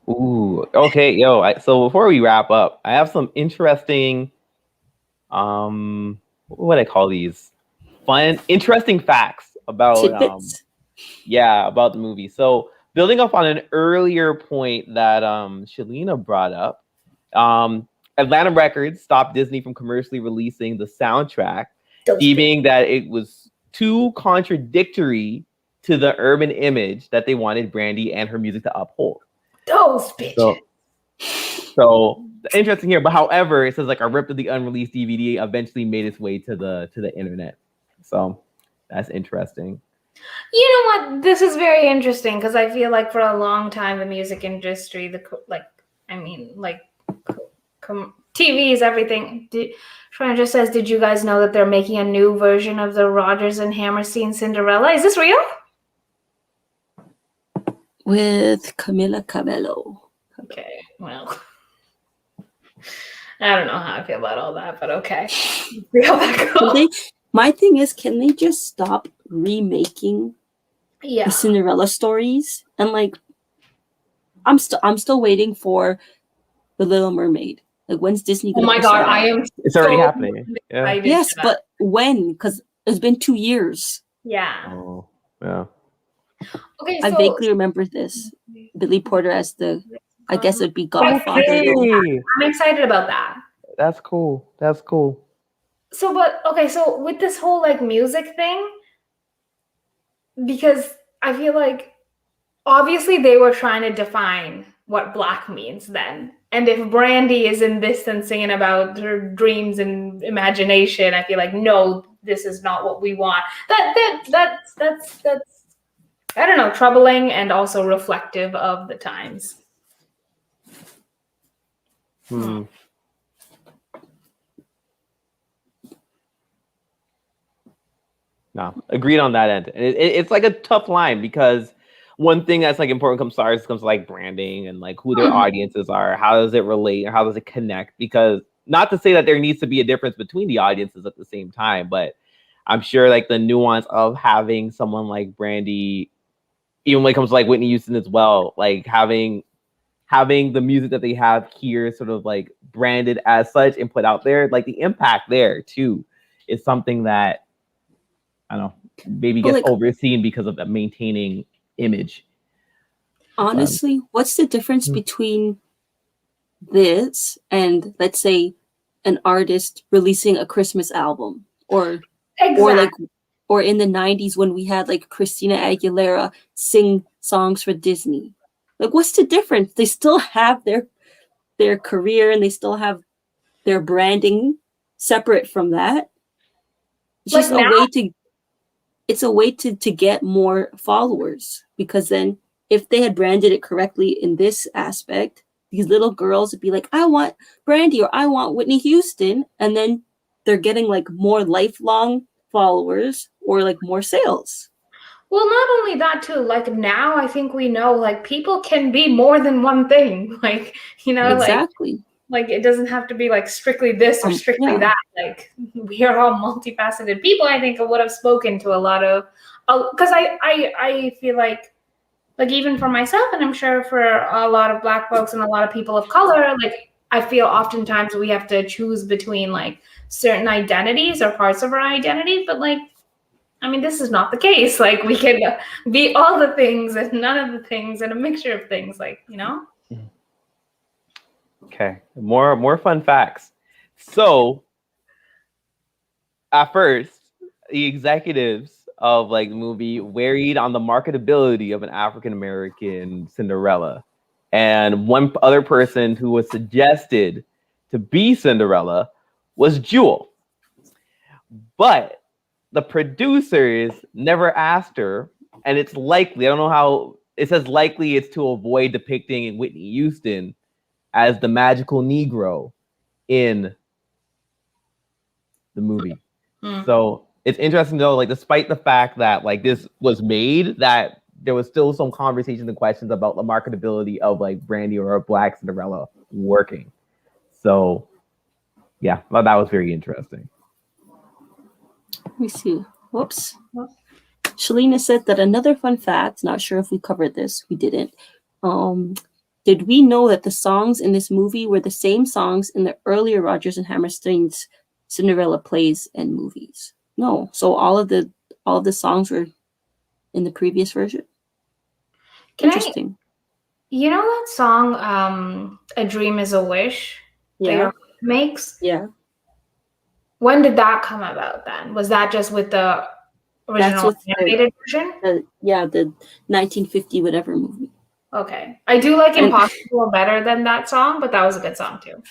Ooh, okay, yo. So before we wrap up, I have some interesting, what would I call these? Fun, interesting facts about, Tidbits. yeah, about the movie. So building up on an earlier point that Shalina brought up, Atlanta Records stopped Disney from commercially releasing the soundtrack, deeming that it was too contradictory to the urban image that they wanted Brandy and her music to uphold. Those bitches. So interesting here, but however, it says like a rip of the unreleased DVD eventually made its way to the internet. So that's interesting. You know what? This is very interesting because I feel like for a long time the music industry, TV is everything. Shreya just says, "Did you guys know that they're making a new version of the Rodgers and Hammerstein Cinderella? Is this real?" With Camila Cabello. Okay, well, I don't know how I feel about all that, but okay. See how that goes. My thing is, can they just stop remaking the Cinderella stories? And like, I'm still waiting for The Little Mermaid. Like, when's Disney gonna? Oh my god, I am. It's already happening. Yeah. Yes, but when? Because it's been 2 years. Yeah. Oh, yeah. Okay, I vaguely remember this. Billy Porter as the, I guess it'd be Godfather. Hey. I'm excited about that. That's cool. That's cool. So with this whole like music thing, because I feel like obviously they were trying to define what black means then. And if Brandy is in this and singing about her dreams and imagination, I feel like, no, this is not what we want. That's I don't know, troubling and also reflective of the times. No, agreed on that end. It's like a tough line because one thing that's like important comes to like branding and like who their audiences are. How does it relate? Or how does it connect? Because not to say that there needs to be a difference between the audiences at the same time, but I'm sure like the nuance of having someone like Brandy, even when it comes to like Whitney Houston as well, like having the music that they have here sort of like branded as such and put out there, like the impact there too is something that I don't know, maybe gets like, overseen because of the maintaining image. Honestly, what's the difference between this and let's say an artist releasing a Christmas album or in the 90s when we had like Christina Aguilera sing songs for Disney? Like, what's the difference? They still have their career and they still have their branding separate from that. It's just a way to get more followers, because then if they had branded it correctly in this aspect, these little girls would be like, I want Brandy or I want Whitney Houston, and then they're getting like more lifelong followers or like more sales. Well, not only that too, like now I think we know like people can be more than one thing. Like, you know, exactly. Like it doesn't have to be like strictly this or strictly that. Like we are all multifaceted people. I think I would have spoken to a lot of, because I feel like even for myself, and I'm sure for a lot of Black folks and a lot of people of color, like I feel oftentimes we have to choose between like certain identities or parts of our identity. But like, I mean, this is not the case. Like we can be all the things and none of the things and a mixture of things, like, you know? Okay, more fun facts. So at first, the executives of like the movie varied on the marketability of an African American Cinderella, and one other person who was suggested to be Cinderella was Jewel, but the producers never asked her, and it's likely, I don't know how, it says likely it's to avoid depicting Whitney Houston as the magical Negro in the movie. So it's interesting though, like despite the fact that like this was made, that there was still some conversations and questions about the marketability of like Brandy or a Black Cinderella working. So yeah, well, that was very interesting. Let me see. Whoops. Shalina said that another fun fact, not sure if we covered this, we didn't. did we know that the songs in this movie were the same songs in the earlier Rodgers and Hammerstein's Cinderella plays and movies? No. So all of the songs were in the previous version. Interesting. You know that song, "A Dream Is a Wish" that Yeah. your heart makes? Yeah. When did that come about then? Was that just with the original animated version? The 1950 whatever movie. Okay. I do like Impossible better than that song, but that was a good song too.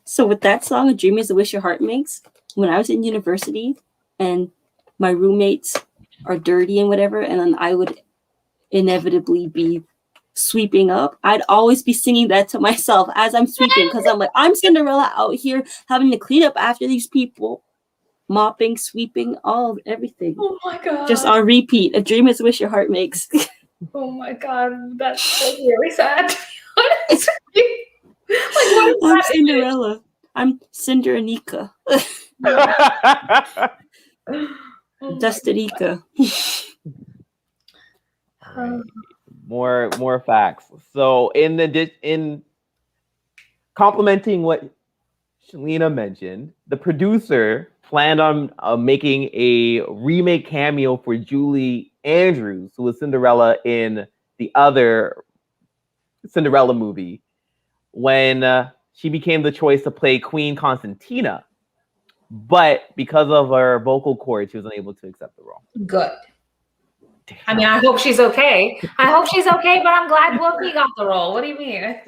So with that song, "A Dream Is a Wish Your Heart Makes," when I was in university and my roommates are dirty and whatever, and then I would inevitably be sweeping up, I'd always be singing that to myself as I'm sweeping, because I'm like, I'm Cinderella out here having to clean up after these people, mopping, sweeping, everything. Oh my God. Just on repeat. "A Dream Is a Wish Your Heart Makes." Oh my God. That's really sad, to be honest with you. Like, what is I'm that Cinderella. I'm Cinderenica. Dustarica. More facts. So in complimenting what Shalina mentioned, the producer planned on making a remake cameo for Julie Andrews, who was Cinderella in the other Cinderella movie, when she became the choice to play Queen Constantina. But because of her vocal cords, she was unable to accept the role. Good. I mean, I hope she's okay. But I'm glad Whoopi got the role. What do you mean?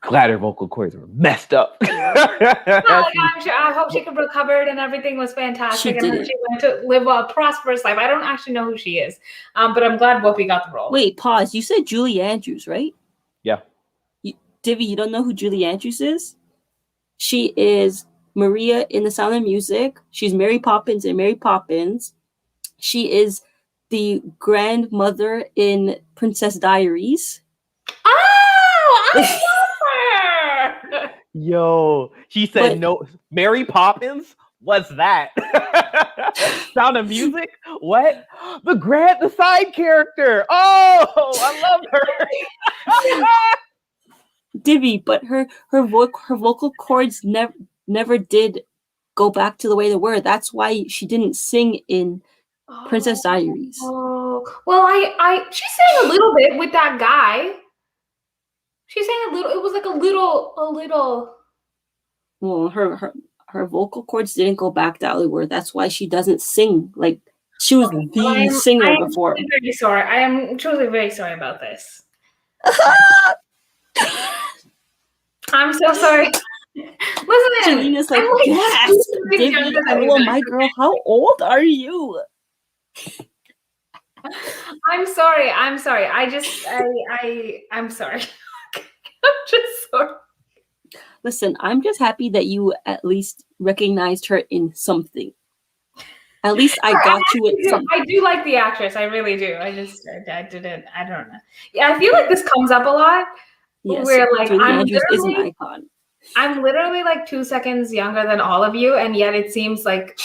Glad her vocal cords were messed up. I hope she could recover and everything was fantastic. She went to live a prosperous life. I don't actually know who she is, but I'm glad Whoopi got the role. Wait, pause. You said Julie Andrews, right? Yeah. Divvy, you don't know who Julie Andrews is? She is Maria in The Sound of Music. She's Mary Poppins in Mary Poppins. She is the grandmother in Princess Diaries. Oh, I love her! Yo, she said no. Mary Poppins? What's that? Sound of Music? What? The side character. Oh, I love her. Divvy, but her vocal cords never did go back to the way they were. That's why she didn't sing in Princess Diaries. Oh, well, she sang a little bit with that guy. She sang a little. It was like a little. Well, her vocal cords didn't go back to how they were. That's why she doesn't sing like she was the singer before. I'm very sorry. I am truly very sorry about this. I'm so sorry. Listen, Selena's like, yes, Divvy, hello, my girl. How old are you? I'm sorry. I'm sorry. I'm sorry. I'm just sorry. Listen, I'm just happy that you at least recognized her in something. At least I got you at something. I do like the actress. I really do. I don't know. Yeah, I feel like this comes up a lot. Yes, where like Julie Andrews is an icon. I'm literally like 2 seconds younger than all of you, and yet it seems like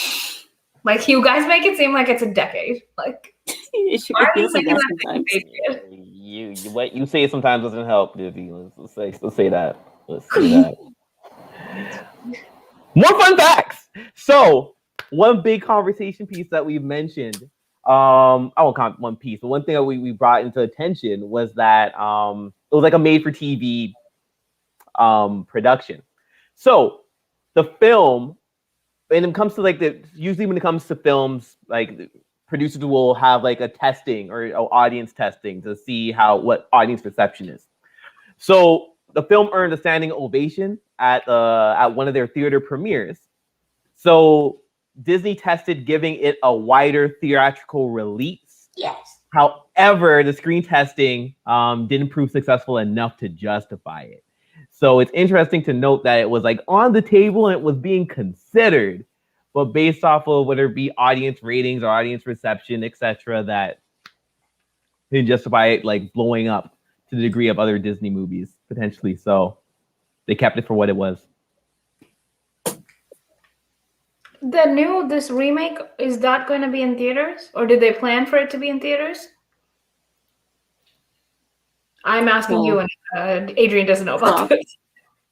you guys make it seem like it's a decade. Like it feels like that sometimes. What you say sometimes doesn't help, Divvy. Let's say that. Let's say that. More fun facts. So one big conversation piece that we mentioned. I won't count one piece, but one thing that we brought into attention was that it was like a made-for-TV production. So the film, when it comes to usually when it comes to films, like producers will have like a testing or audience testing to see what audience perception is. So the film earned a standing ovation at one of their theater premieres. So Disney tested giving it a wider theatrical release. Yes. However, the screen testing didn't prove successful enough to justify it. So it's interesting to note that it was like on the table and it was being considered, but based off of whether it be audience ratings or audience reception, etc., that didn't justify it like blowing up to the degree of other Disney movies potentially. So they kept it for what it was. This remake, is that going to be in theaters, or did they plan for it to be in theaters? I'm asking you, Well, and Adrian doesn't know about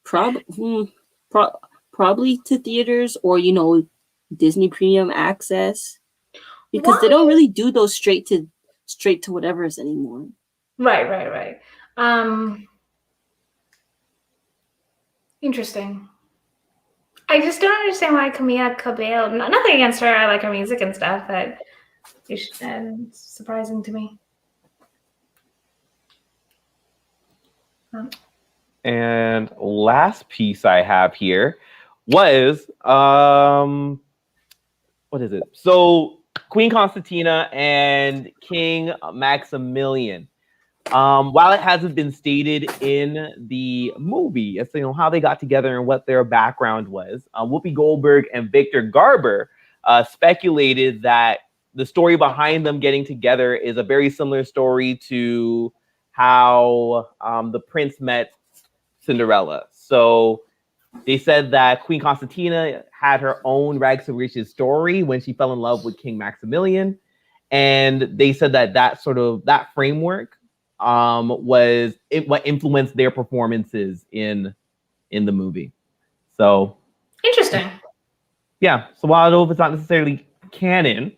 prob- this. probably to theaters or Disney Premium Access, because they Why? don't really do those straight to whatever's anymore. Right. Interesting. I just don't understand why Camila Cabello. Nothing against her. I like her music and stuff, but it's surprising to me. And last piece I have here was what is it? So Queen Constantina and King Maximilian. While it hasn't been stated in the movie as to how they got together and what their background was, Whoopi Goldberg and Victor Garber speculated that the story behind them getting together is a very similar story to how the prince met Cinderella. So they said that Queen Constantina had her own rags to riches story when she fell in love with King Maximilian, and they said that that framework was what influenced their performances in the movie. So Interesting. yeah. So while I don't know if it's not necessarily canon,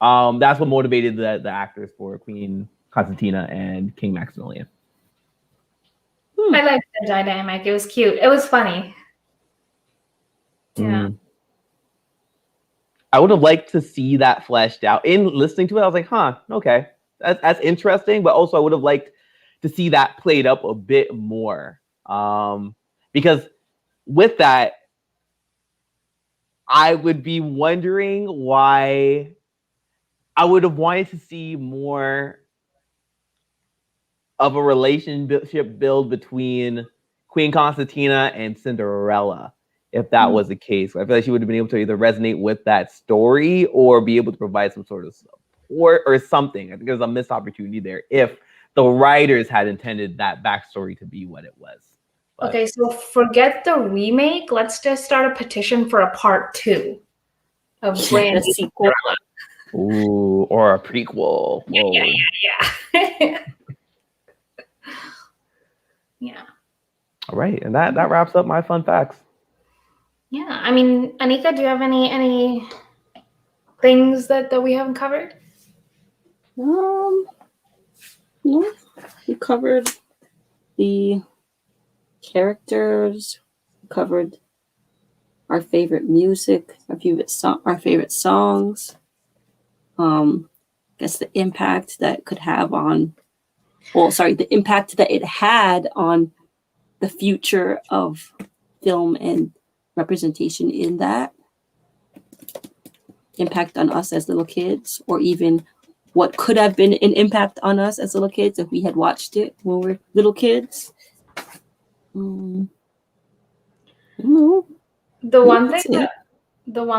that's what motivated the actors for Queen Constantina and King Maximilian. I liked the dynamic. It was cute. It was funny. Yeah. I would have liked to see that fleshed out. In listening to it, I was like, huh, okay. That's interesting, but also I would have liked to see that played up a bit more. Because with that, I would be wondering why I would have wanted to see more of a relationship build between Queen Constantina and Cinderella, if that was the case. I feel like she would have been able to either resonate with that story or be able to provide some sort of support or something. I think there's a missed opportunity there if the writers had intended that backstory to be what it was. But, okay, so forget the remake. Let's just start a petition for a part 2 of Brandy. A sequel. Ooh, or a prequel. Whoa. Yeah. Yeah. All right, and that wraps up my fun facts. Yeah, I mean, Anika, do you have any things that we haven't covered? No, we covered the characters, covered our favorite music, our favorite songs. I guess the impact that could have on, the impact that it had on the future of film and representation in that. Impact on us as little kids, or even what could have been an impact on us as little kids if we had watched it when we were little kids. I don't know. The one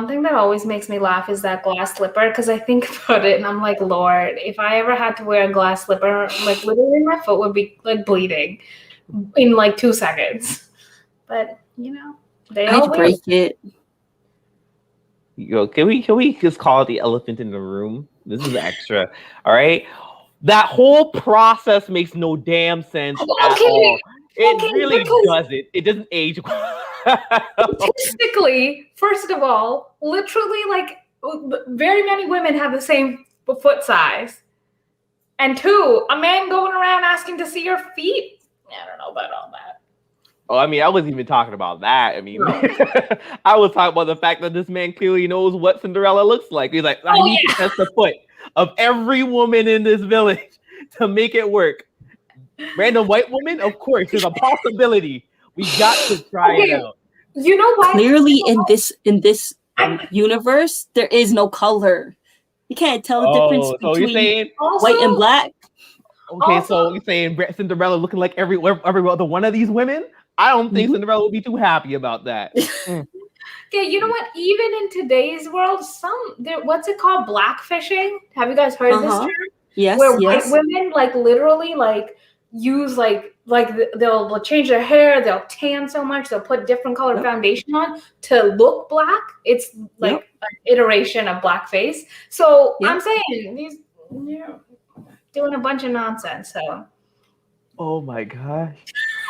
thing that always makes me laugh is that glass slipper, because I think about it and I'm like, Lord, if I ever had to wear a glass slipper, like literally my foot would be like bleeding in like 2 seconds. But they all break it. Can we just call it the elephant in the room? This is extra. All right. That whole process makes no damn sense at all. It really doesn't. It doesn't age well. Statistically, first of all, literally, like very many women have the same foot size. And 2, a man going around asking to see your feet. I don't know about all that. Oh, I mean, I wasn't even talking about that. I mean, I was talking about the fact that this man clearly knows what Cinderella looks like. He's like, I need to test the foot of every woman in this village to make it work. Random white woman? Of course, there's a possibility. We got to try it out. You know what? Clearly, in this universe, there is no color. You can't tell the difference between white and black. Okay, so you're saying Cinderella looking like every other one of these women? I don't think Cinderella would be too happy about that. Okay, you know what? Even in today's world, what's it called? Blackfishing? Have you guys heard of this term? Yes. Where white women like literally like use like they'll change their hair, they'll tan so much, they'll put different color foundation on to look black. It's like an iteration of blackface. So I'm saying these doing a bunch of nonsense. So Oh my gosh.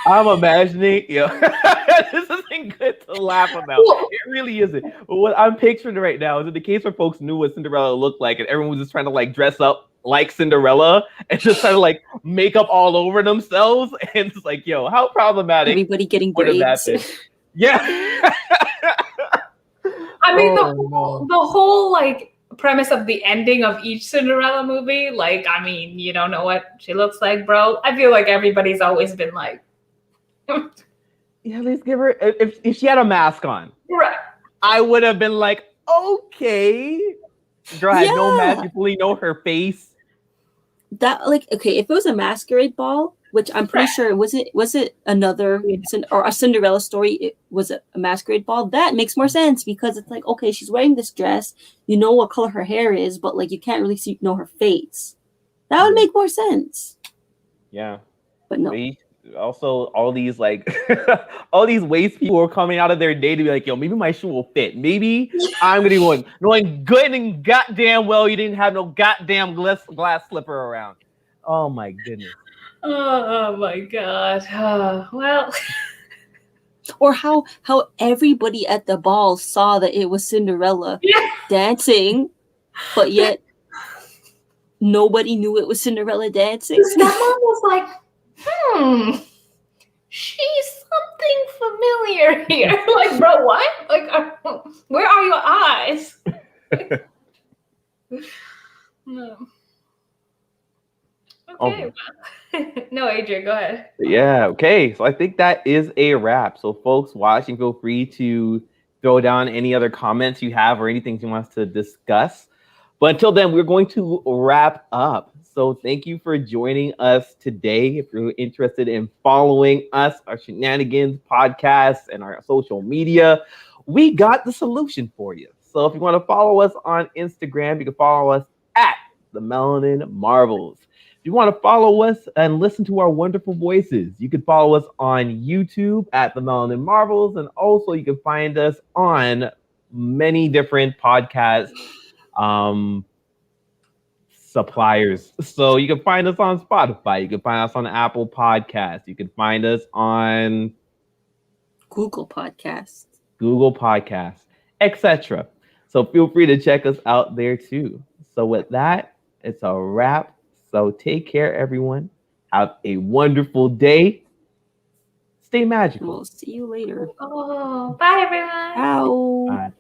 I'm imagining, this isn't good to laugh about. It really isn't. But what I'm picturing right now is in the case where folks knew what Cinderella looked like and everyone was just trying to like dress up like Cinderella and just trying to like make up all over themselves. And it's like, yo, how problematic Everybody getting would have that braids. been? Yeah. I mean, Oh, the whole like premise of the ending of each Cinderella movie, like, I mean, you don't know what she looks like, bro. I feel like everybody's always been like, yeah, at least give her if she had a mask on. right. I would have been like, okay. Girl had no mask, Yeah. you fully know her face. That like okay, if it was a masquerade ball, which I'm pretty sure was it another or a Cinderella story, it was a masquerade ball, that makes more sense because it's like, okay, she's wearing this dress, you know what color her hair is, but like you can't really know her face. That would make more sense. Yeah. But no. Also, all these like all these waste people are coming out of their day to be like, yo, maybe my shoe will fit. Maybe I'm gonna go in. Knowing good and goddamn well you didn't have no goddamn glass slipper around. Oh my goodness. Oh my god. Well, or how everybody at the ball saw that it was Cinderella dancing, but yet nobody knew it was Cinderella dancing. Someone was like, she's something familiar here. Like, bro, what? Like, where are your eyes? No. Okay. No, Adrian, go ahead. Yeah, okay. So I think that is a wrap. So folks watching, feel free to throw down any other comments you have or anything you want us to discuss. But until then, we're going to wrap up. So thank you for joining us today. If you're interested in following us, our shenanigans podcasts, and our social media, we got the solution for you. So if you want to follow us on Instagram, you can follow us at the Melanin Marvels. If you want to follow us and listen to our wonderful voices, you can follow us on YouTube at the Melanin Marvels, and also you can find us on many different podcast suppliers. So you can find us on Spotify, you can find us on Apple Podcasts, you can find us on Google Podcasts, etc. So feel free to check us out there too. So with that, it's a wrap. So take care, everyone. Have a wonderful day. Stay magical. We'll see you later. Oh, bye, everyone. Ciao. Bye.